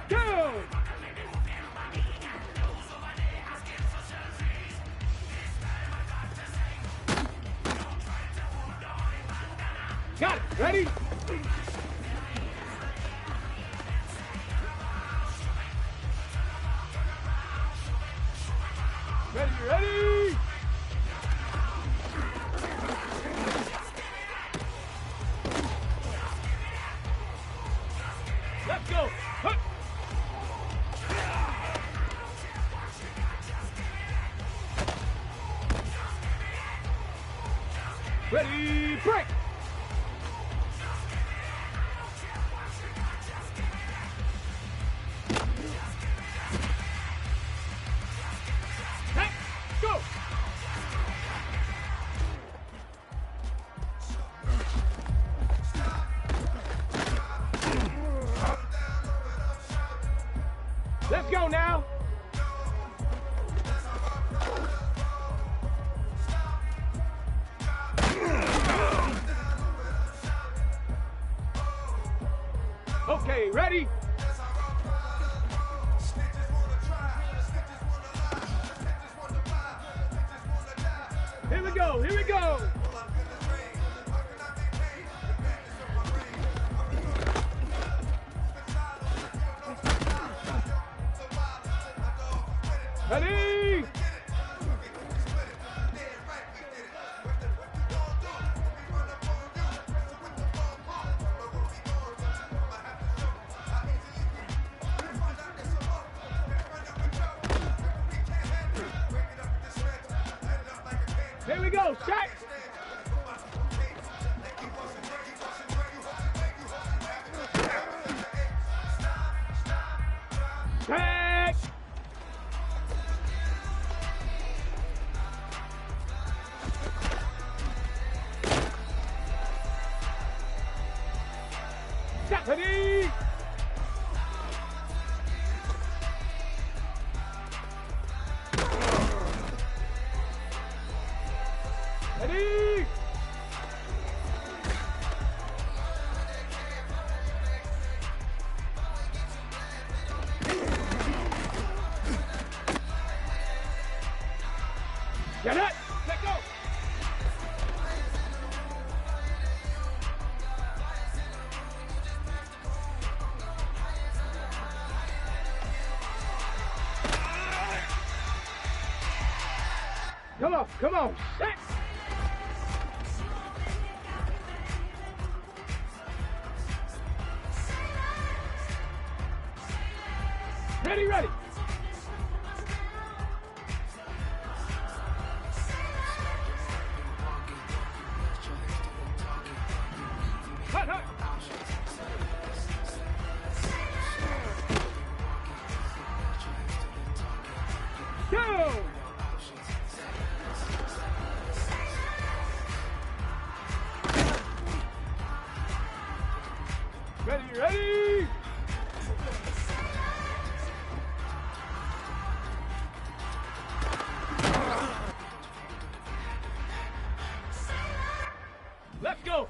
Go! Got it! Ready? Ready, ready! Let's go! Hup. Ready, break! Hey, go! Let's go now! Okay, ready? Here we go, here we go! Ready? Here we go, shot! Tag! Ready? Get it. Let go. Come on, come on. Set. Ready, ready. Hut, hut. Go! Ready, ready! Let's go!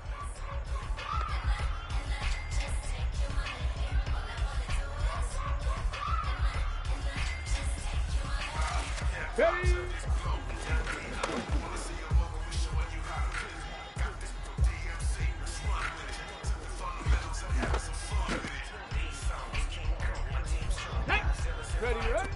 Ready? Ready, ready?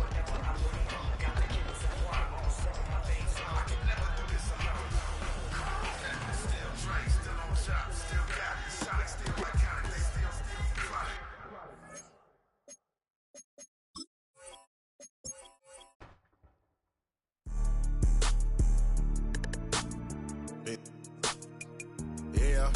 Yeah.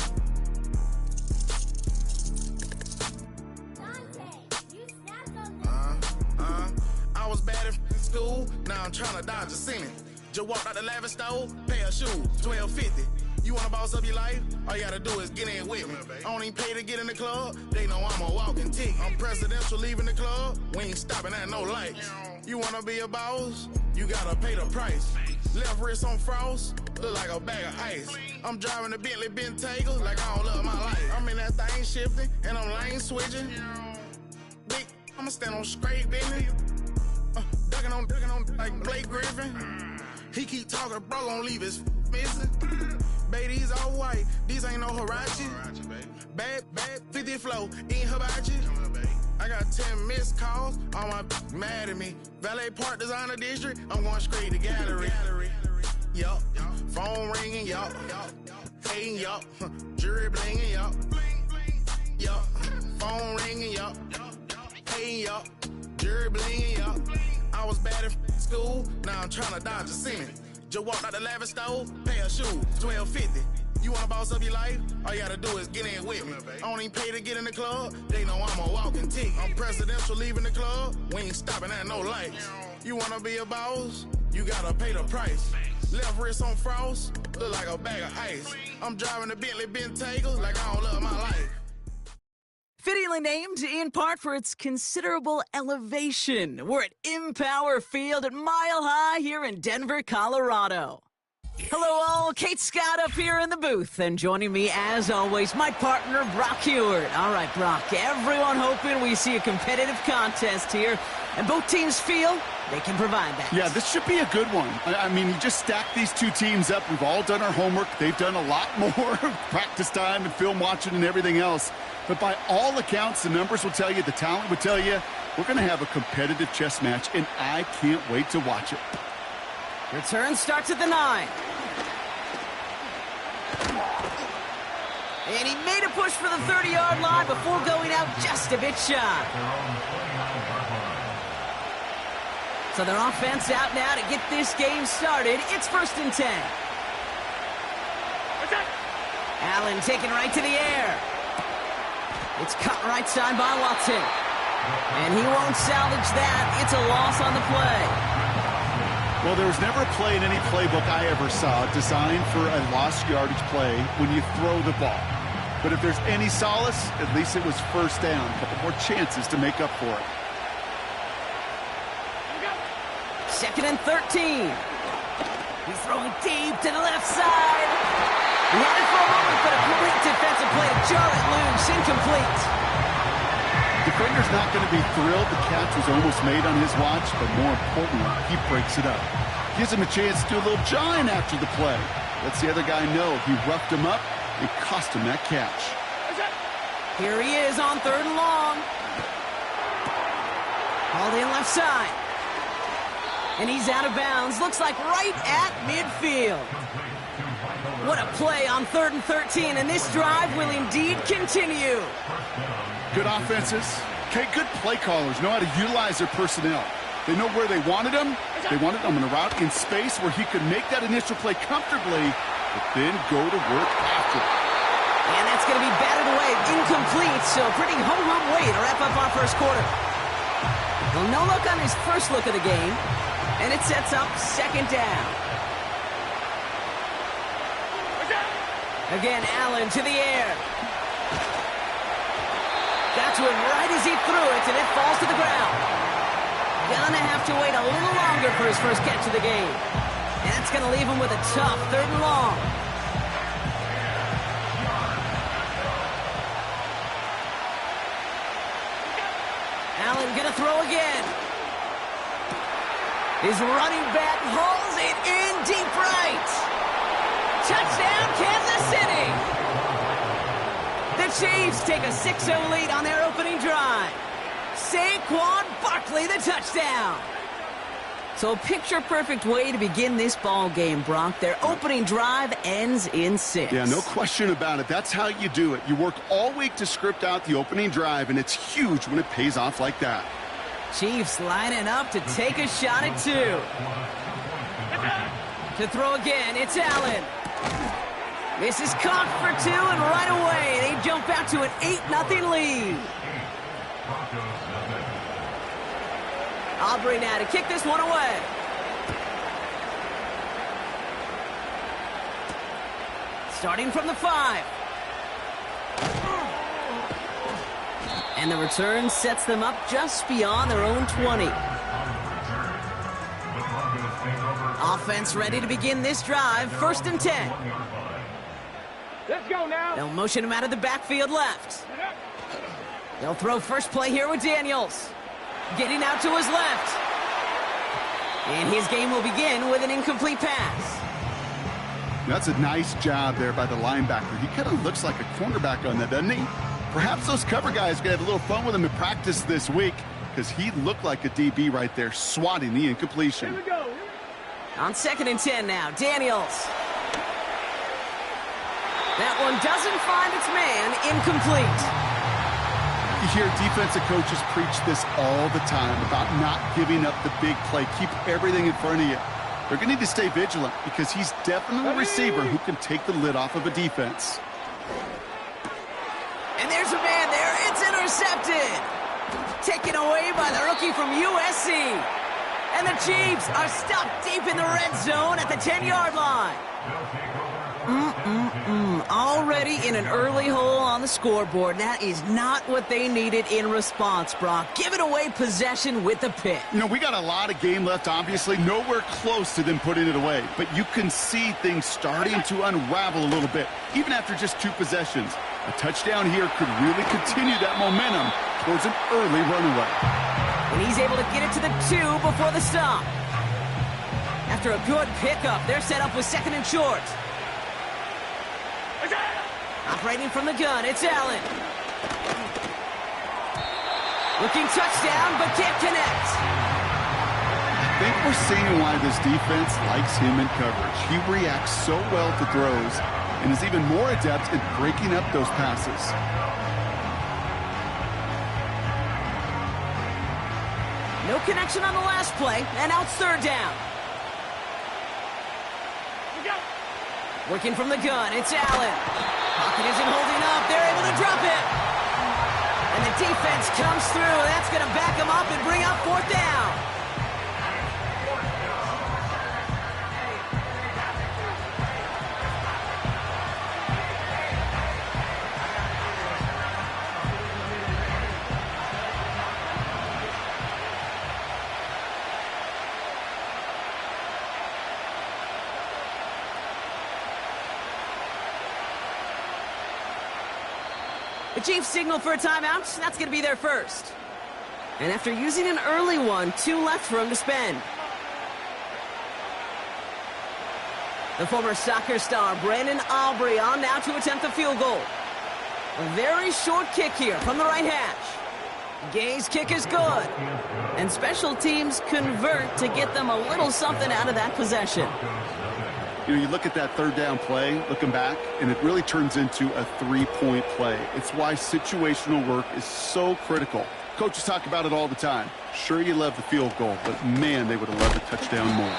I was bad in school, now I'm trying to dodge a sentence. Just walked out the lavish store, pair of shoes, $12.50. You wanna boss up your life? All you gotta do is get in with me. I don't even pay to get in the club, they know I'm a walking tick. I'm presidential leaving the club, we ain't stopping at no lights. You wanna be a boss? You gotta pay the price. Left wrist on frost, look like a bag of ice. I'm driving a Bentley Bentayga like I don't love my life. I'm in that thing shifting, and I'm lane switching. Big, I'ma stand on straight business. Ducking on like Blake Griffin. He keep talking, bro, gon' leave his missing. Baby, these all white, these ain't no Hirachi. Bad, 50 flow, ain't hibachi. I got 10 missed calls, all my mad at me. Valet Park Designer District, I'm going straight to gallery. Yup, phone ringing, yup. Hating, yup. Jury blinging, yup. Yup, phone ringing, yup. Hating, yup. Jury blinging, yup. I was bad in school, now I'm trying to dodge a sentence. Just walked out the lavish store, pair of shoes, $12.50. You wanna boss up your life? All you gotta do is get in with me. I don't even pay to get in the club, they know I'm a walking tick. I'm presidential leaving the club, we ain't stopping at no lights. You wanna be a boss? You gotta pay the price. Left wrist on frost, look like a bag of ice. I'm driving a Bentley Bentayga like I don't love my life. Fittingly named in part for its considerable elevation. We're at Empower Field at Mile High here in Denver, Colorado. Hello all, Kate Scott up here in the booth, and joining me as always, my partner Brock Heward. All right, Brock, everyone hoping we see a competitive contest here, and both teams feel they can provide that. Yeah, this should be a good one. I mean, you just stack these two teams up. We've all done our homework. They've done a lot more practice time and film watching and everything else. But by all accounts, the numbers will tell you, the talent will tell you, we're going to have a competitive chess match, and I can't wait to watch it. Return starts at the 9. And he made a push for the 30-yard line before going out just a bit shy. So their offense out now to get this game started. It's 1st and 10. Allen taken right to the air. It's cut right side by Watson. And he won't salvage that. It's a loss on the play. Well, there was never a play in any playbook I ever saw designed for a lost yardage play when you throw the ball. But if there's any solace, at least it was 1st down. A couple more chances to make up for it. 2nd and 13. He's throwing deep to the left side. He had it for a moment, but a complete defensive play to jar it loose. Incomplete. Defender's not going to be thrilled the catch was almost made on his watch, but more importantly, he breaks it up. Gives him a chance to do a little jawing after the play. Lets the other guy know he roughed him up and cost him that catch. Here he is on 3rd and long. Hauled in left side. And he's out of bounds. Looks like right at midfield. What a play on 3rd and 13, and this drive will indeed continue. Good offenses. Okay, good play callers know how to utilize their personnel. They know where they wanted him. They wanted him on a route in space where he could make that initial play comfortably, but then go to work after it. And that's going to be batted away, incomplete, so pretty home-run way to wrap up our first quarter. Well, no look on his first look of the game, and it sets up 2nd down. Again, Allen to the air. Got to him right as he threw it, and it falls to the ground. Gonna have to wait a little longer for his first catch of the game. And that's gonna leave him with a tough 3rd and long. Allen gonna throw again. His running back hauls it in deep right. Touchdown, Kansas City. The Chiefs take a 6-0 lead on their opening drive. Saquon Barkley, the touchdown. So a picture-perfect way to begin this ball game, Brock. Their opening drive ends in 6. Yeah, no question about it. That's how you do it. You work all week to script out the opening drive, and it's huge when it pays off like that. Chiefs lining up to take a shot at 2. To throw again, it's Allen. This is caught for 2, and right away they jump out to an 8-0 lead. Aubrey now to kick this one away. Starting from the 5. And the return sets them up just beyond their own 20. Offense ready to begin this drive. 1st and 10. Let's go now. They'll motion him out of the backfield left. They'll throw first play here with Daniels. Getting out to his left. And his game will begin with an incomplete pass. That's a nice job there by the linebacker. He kind of looks like a cornerback on that, doesn't he? Perhaps those cover guys are going to have a little fun with him in practice this week because he looked like a DB right there, swatting the incompletion. Here we go. On 2nd and 10 now, Daniels. That one doesn't find its man, incomplete. You hear defensive coaches preach this all the time about not giving up the big play. Keep everything in front of you. They're going to need to stay vigilant because he's definitely a receiver who can take the lid off of a defense. And there's a man there. It's intercepted. Taken away by the rookie from USC. And the Chiefs are stuck deep in the red zone at the 10-yard line. Already in an early hole on the scoreboard. That is not what they needed in response, Brock. Giving away possession with the pick. You know, we got a lot of game left, obviously. Nowhere close to them putting it away. But you can see things starting to unravel a little bit, even after just 2 possessions. A touchdown here could really continue that momentum towards an early runaway. And he's able to get it to the 2 before the stop. After a good pickup, they're set up with 2nd and short. Operating from the gun, it's Allen. Looking touchdown, but can't connect. I think we're seeing why this defense likes him in coverage. He reacts so well to throws and is even more adept at breaking up those passes. No connection on the last play, and now it's 3rd down. Working from the gun, it's Allen. Pocket isn't holding up. They're able to drop it. And the defense comes through. That's going to back them up and bring up 4th down. The Chiefs signal for a timeout. That's going to be their first. And after using an early one, 2 left for him to spend. The former soccer star Brandon Aubrey on now to attempt the field goal. A very short kick here from the right hash. Gay's kick is good. And special teams convert to get them a little something out of that possession. You know, you look at that third down play, looking back, and it really turns into a three-point play. It's why situational work is so critical. Coaches talk about it all the time. Sure, you love the field goal, but man, they would have loved a touchdown more.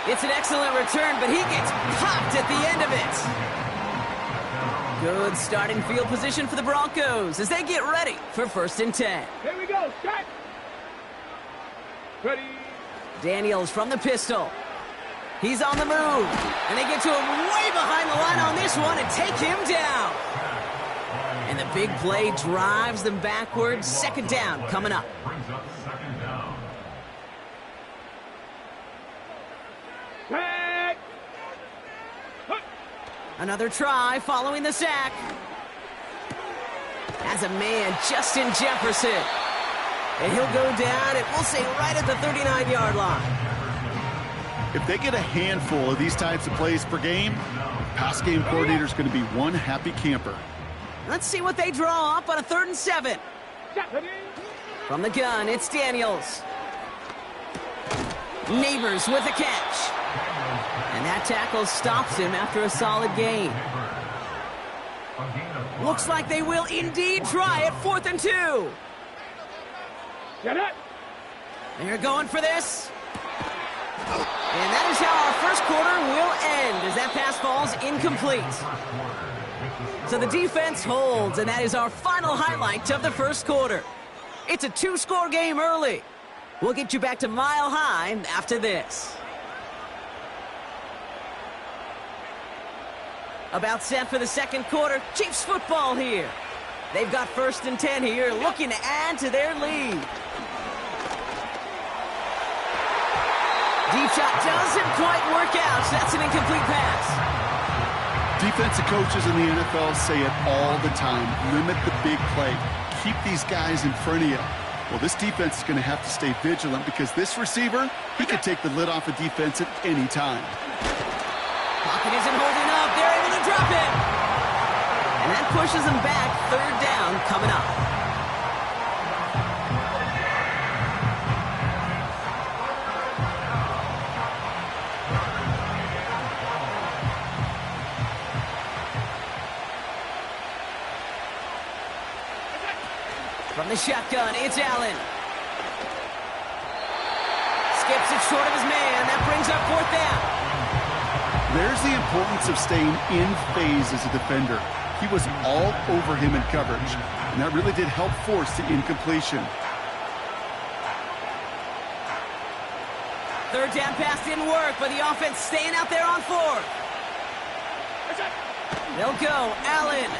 It's an excellent return, but he gets popped at the end of it. Good starting field position for the Broncos as they get ready for 1st and 10. Here we go. Start. Ready. Daniels from the pistol. He's on the move. And they get to him way behind the line on this one and take him down. And the big play drives them backwards. 2nd down coming up. Brings up 2nd down. Back. Another try following the sack. As a man, Justin Jefferson. And he'll go down, and we'll say right at the 39-yard line. If they get a handful of these types of plays per game, pass game coordinator's going to be one happy camper. Let's see what they draw up on a 3rd and 7. From the gun, it's Daniels. Neighbors with a catch. And that tackle stops him after a solid gain. Looks like they will indeed try it. 4th and 2. Get it. They're going for this. And that is how our first quarter will end as that pass falls incomplete. So the defense holds, and that is our final highlight of the first quarter. It's a 2-score game early. We'll get you back to Mile High after this. About set for the 2nd quarter. Chiefs football here. They've got 1st and 10 here, looking to add to their lead. Deep shot doesn't quite work out. So that's an incomplete pass. Defensive coaches in the NFL say it all the time. Limit the big play. Keep these guys in front of you. Well, this defense is going to have to stay vigilant because this receiver, he could take the lid off a defense at any time. Pocket isn't holding up. They're able to drop it. And that pushes them back. 3rd down coming up. From the shotgun, it's Allen. Skips it short of his man. That brings up 4th down. There's the importance of staying in phase as a defender. He was all over him in coverage, and that really did help force the incompletion. 3rd down pass didn't work, but the offense staying out there on 4th. They'll go. Allen.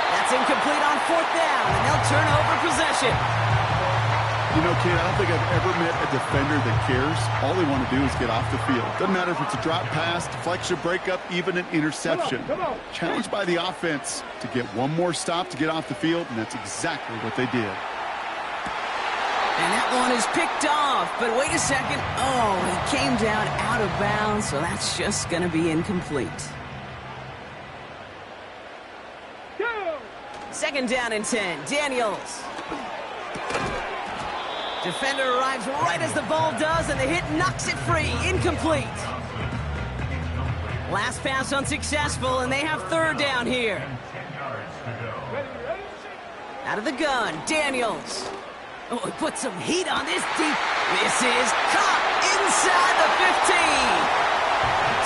That's incomplete on 4th down, and they'll turn over possession. You know, kid, I don't think I've ever met a defender that cares. All they want to do is get off the field. Doesn't matter if it's a drop pass, deflection, breakup, even an interception. Come on. Challenged by the offense to get one more stop to get off the field, and that's exactly what they did. And that one is picked off, but wait a second. Oh, he came down out of bounds, so that's just going to be incomplete. 2nd down and 10. Daniels. Defender arrives right as the ball does, and the hit knocks it free. Incomplete. Last pass unsuccessful, and they have 3rd down here. Out of the gun, Daniels. Oh, he put some heat on this deep. This is caught inside the 15.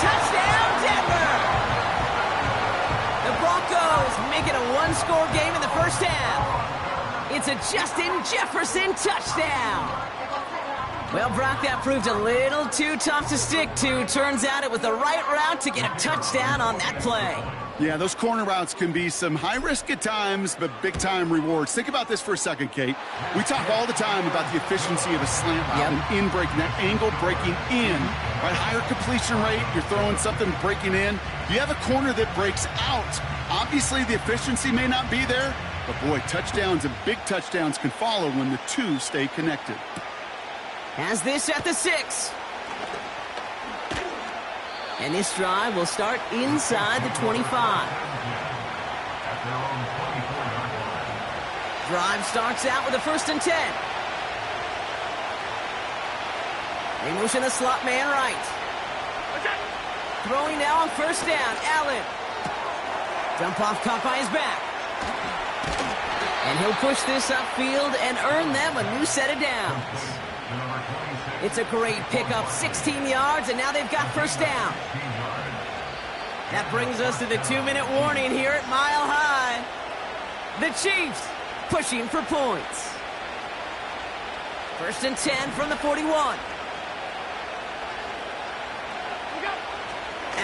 Touchdown, Denver. The Broncos make it a 1-score game in the first half. It's a Justin Jefferson touchdown. Well, Brock, that proved a little too tough to stick to. Turns out it was the right route to get a touchdown on that play. Yeah, those corner routes can be some high risk at times, but big-time rewards. Think about this for a second, Kate. We talk all the time about the efficiency of a slant route and in breaking, that angle breaking in. Right, higher completion rate, you're throwing something breaking in. You have a corner that breaks out. Obviously, the efficiency may not be there, but boy, touchdowns and big touchdowns can follow when the two stay connected. Has this at the 6. And this drive will start inside the 25. Drive starts out with a 1st and 10. They motion the slot man right. Throwing now on 1st down, Allen. Dump off caught by his back. And he'll push this upfield and earn them a new set of downs. It's a great pickup, 16 yards, and now they've got 1st down. That brings us to the 2-minute warning here at Mile High. The Chiefs pushing for points. 1st and 10 from the 41.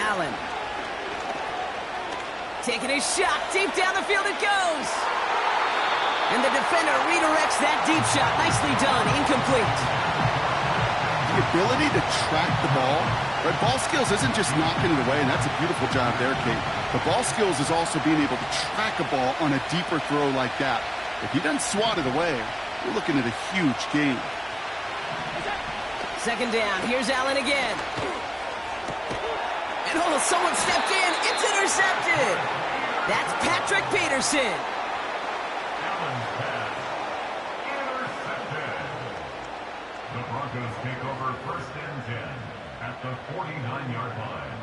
Allen. Taking a shot, deep down the field it goes. And the defender redirects that deep shot. Nicely done, incomplete. The ability to track the ball, right? Ball skills isn't just knocking it away, and that's a beautiful job there, Kate. The ball skills is also being able to track a ball on a deeper throw like that. If he doesn't swat it away, we're looking at a huge gain. 2nd down, here's Allen again. And oh, someone stepped in. It's intercepted. That's Patrick Peterson. Allen's pass intercepted. The Broncos take over 1st and 10 at the 49-yard line.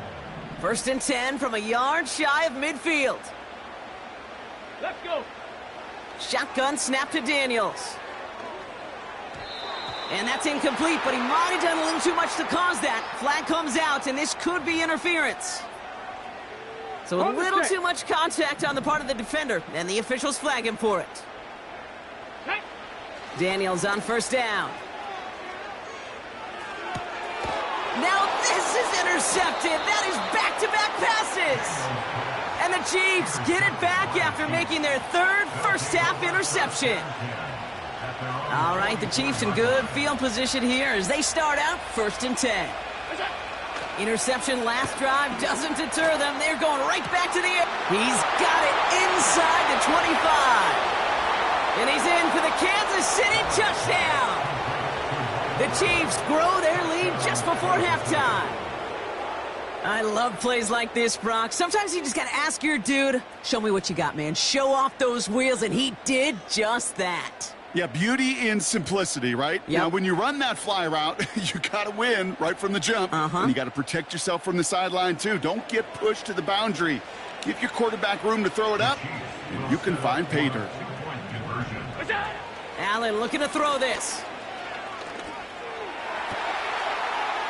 1st and 10 from a yard shy of midfield. Let's go. Shotgun snap to Daniels. And that's incomplete, but he might have done a little too much to cause that. Flag comes out, and this could be interference. So a little too much contact on the part of the defender, and the officials flag him for it. Daniels on 1st down. Now this is intercepted. That is back-to-back passes. And the Chiefs get it back after making their 3rd first-half interception. All right, the Chiefs in good field position here as they start out 1st and 10. Interception last drive doesn't deter them. They're going right back to the air. He's got it inside the 25. And he's in for the Kansas City touchdown. The Chiefs grow their lead just before halftime. I love plays like this, Brock. Sometimes you just got to ask your dude, show me what you got, man. Show off those wheels, and he did just that. Yeah, beauty in simplicity, right? Yep. Now, when you run that fly route, you got to win right from the jump. And you got to protect yourself from the sideline, too. Don't get pushed to the boundary. Give your quarterback room to throw it up, and you can find pay dirt. Allen looking to throw this.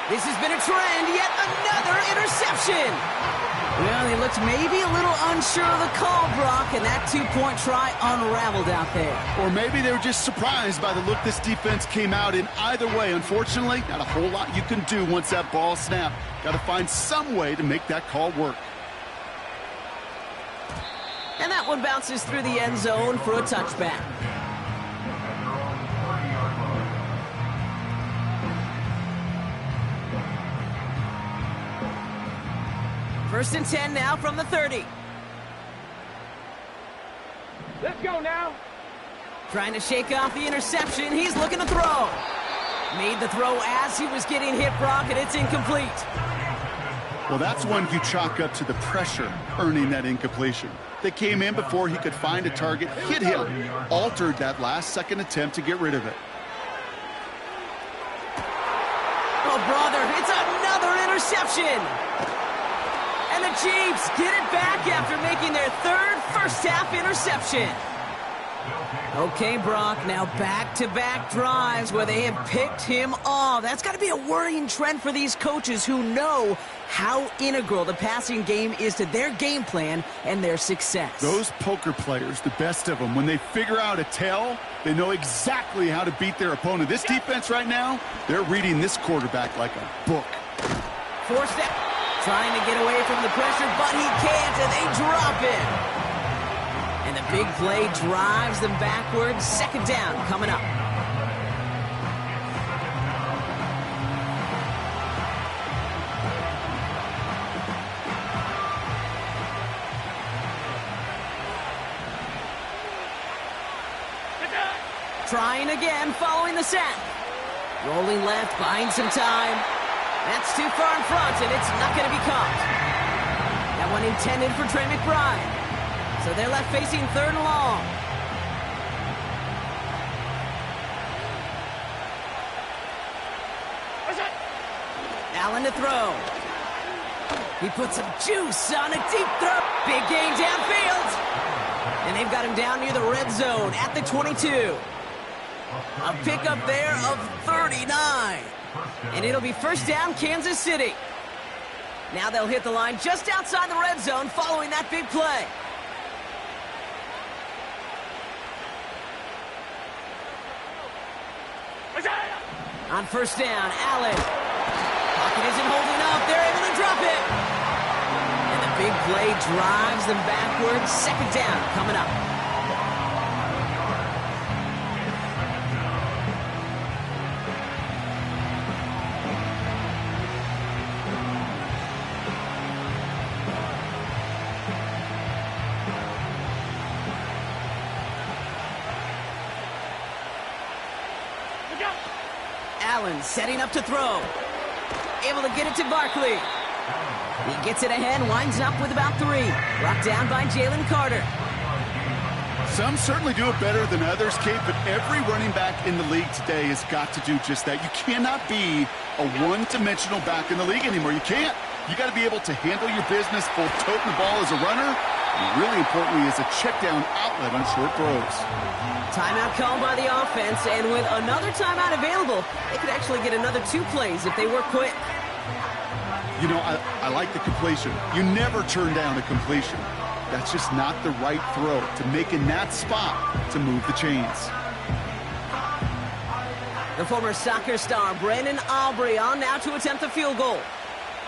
This has been a trend, yet another interception. Well, he looks maybe a little unsure of the call, Brock, and that 2-point try unraveled out there. Or maybe they were just surprised by the look this defense came out in. Either way, unfortunately, not a whole lot you can do once that ball snapped. Got to find some way to make that call work. And that one bounces through the end zone for a touchback. First and 10 now from the 30. Let's go now. Trying to shake off the interception. He's looking to throw. Made the throw as he was getting hit, Brock, and it's incomplete. Well, that's one you chalk up to the pressure earning that incompletion. They came in before he could find a target, hit him, altered that last-second attempt to get rid of it. Oh, brother, it's another interception. And the Chiefs get it back after making their 3rd first-half interception. Okay, Brock, now back-to-back drives where they have picked him off. That's got to be a worrying trend for these coaches who know how integral the passing game is to their game plan and their success. Those poker players, the best of them, when they figure out a tell, they know exactly how to beat their opponent. This defense right now, they're reading this quarterback like a book. 4th step. Trying to get away from the pressure, but he can't, and they drop it. And the big play drives them backwards. 2nd down coming up. Trying again, following the sack. Rolling left, buying some time. That's too far in front, and it's not going to be caught. That one intended for Trey McBride. So they're left facing 3rd and long. Allen to throw. He puts some juice on a deep throw. Big gain downfield. And they've got him down near the red zone at the 22. A pickup there of 39. And it'll be first down, Kansas City. Now they'll hit the line just outside the red zone following that big play. On first down, Allen. Pocket isn't holding up. They're able to drop it. And the big play drives them backwards. Second down coming up. Allen setting up to throw. Able to get it to Barkley. He gets it ahead, winds up with about 3. Brought down by Jalen Carter. Some certainly do it better than others, Kate, but every running back in the league today has got to do just that. You cannot be a one-dimensional back in the league anymore. You can't. You got to be able to handle your business, both toting the ball as a runner, and really importantly as a check-down outlet on short throws. Timeout called by the offense, and with another timeout available, they could actually get another 2 plays if they work quick. You know, I like the completion. You never turn down a completion. That's just not the right throw to make in that spot to move the chains. The former soccer star, Brandon Aubrey, on now to attempt the field goal.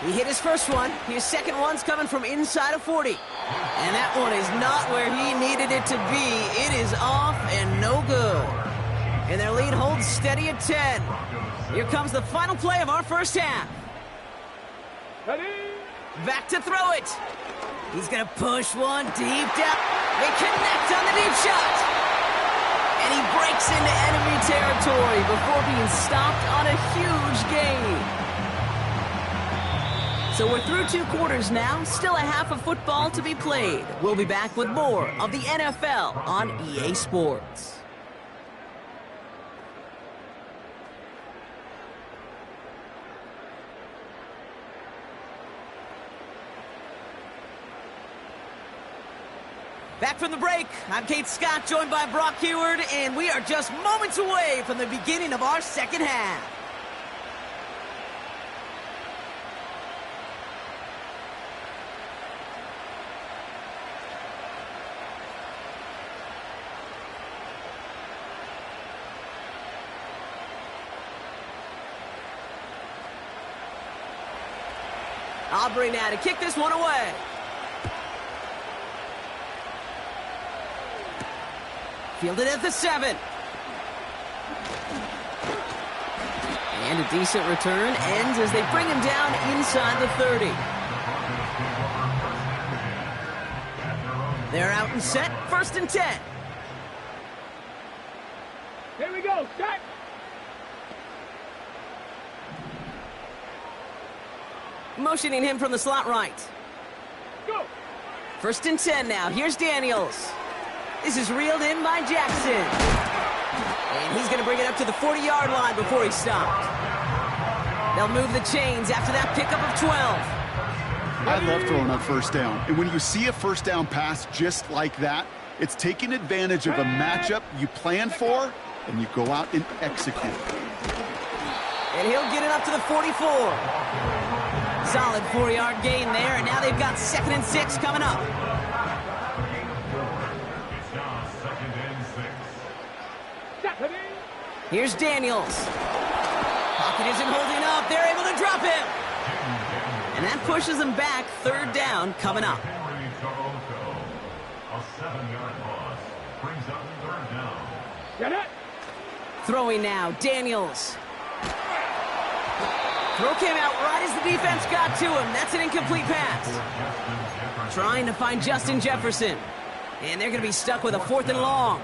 He hit his first one. His second one's coming from inside of 40. And that one is not where he needed it to be. It is off and no good. And their lead holds steady at 10. Here comes the final play of our first half. Back to throw it. He's going to push one deep down. They connect on the deep shot. And he breaks into enemy territory before being stopped on a huge gain. So we're through 2 quarters now, still a half of football to be played. We'll be back with more of the NFL on EA Sports. Back from the break, I'm Kate Scott, joined by Brock Heward, and we are just moments away from the beginning of our second half. Aubrey now to kick this one away. Fielded at the 7. And a decent return ends as they bring him down inside the 30. They're out and set, 1st and 10. Here we go, set. Motioning him from the slot right. Go. 1st and 10 now. Here's Daniels. This is reeled in by Jackson. And he's going to bring it up to the 40-yard line before he's stopped. They'll move the chains after that pickup of 12. I love throwing on first down. And when you see a first down pass just like that, it's taking advantage of a matchup you plan for, and you go out and execute. And he'll get it up to the 44. Solid 4-yard gain there, and now they've got 2nd and 6 coming up. It's now 2nd and 6. Here's Daniels. Pocket isn't holding up. They're able to drop him. And that pushes them back. 3rd down coming up. A 7-yard loss brings up 3rd down. Get it. Throwing now, Daniels. Throw came out right as the defense got to him. That's an incomplete pass. Trying to find Justin Jefferson. And they're going to be stuck with a 4th and long.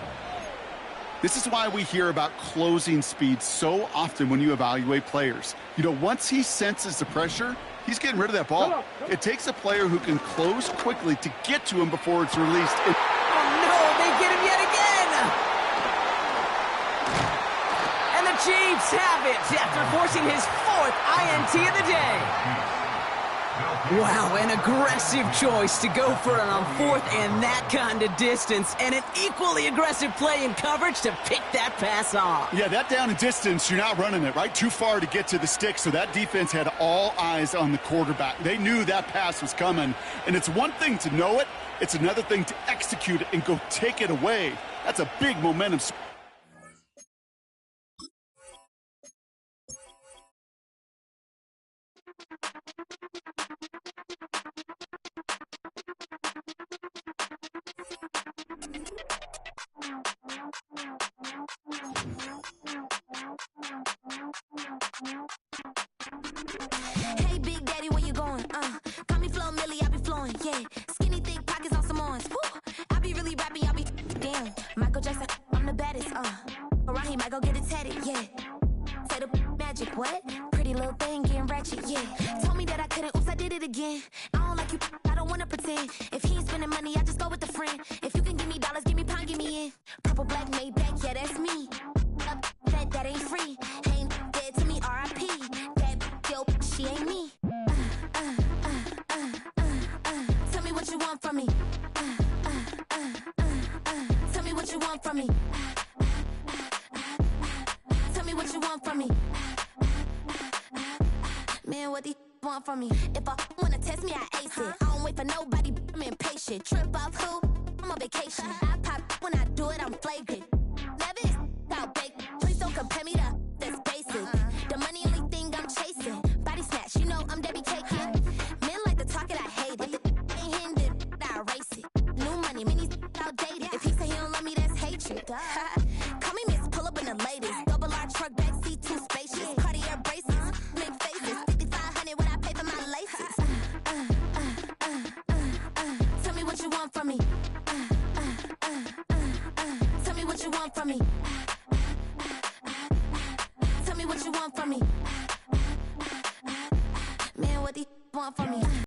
This is why we hear about closing speed so often when you evaluate players. You know, once he senses the pressure, he's getting rid of that ball. It takes a player who can close quickly to get to him before it's released. Oh, no, they get him yet again! And the Chiefs have it after forcing his 4th INT of the day. Wow, an aggressive choice to go for it on 4th and that kind of distance, and an equally aggressive play in coverage to pick that pass off. Yeah, that down and distance, you're not running it, right? Too far to get to the stick, so that defense had all eyes on the quarterback. They knew that pass was coming, and it's one thing to know it, it's another thing to execute it and go take it away. That's a big momentum. Hey, Big Daddy, where you going? Call me Flo Millie, I be flowing, yeah. Skinny, thick pockets on some ones. I be really rapping, I be damn. Michael Jackson, I'm the baddest, Around here, might go get it tatted, yeah. Say the magic, what? Pretty little thing getting ratchet, yeah. Told me that I couldn't, oops, I did it again. I don't like you, I don't wanna pretend. If he ain't spending money, I just go with a friend. If you can give me dollars, give me pound, give me in. Purple, black, made back, yeah, that's me. That ain't free. Ain't dead to me, R.I.P. That yo, she ain't me. Tell me what you want from me. Tell me what you want from me. Tell me what you want from me. Man, what these want from me? If I wanna test me, I ace it. I don't wait for nobody, I'm impatient. Trip off who? I'm on vacation. I pop when I do it, I'm flagrant. Never is out baked. Please don't compare me to that's basic. The money only thing I'm chasing. Body snatch, you know I'm Debbie caking. Men like to talk it, I hate it. Ain't hitting it, I erase it. New money, many outdated. If he say he don't love me, that's hatred. Call me Miss, pull up in the latest. Double R truck, backseat, too spacious. Cartier braces, make faces. 5,500 when I pay for my laces. Tell me what you want from me. Tell me what you want from me. Tell me what you want from me.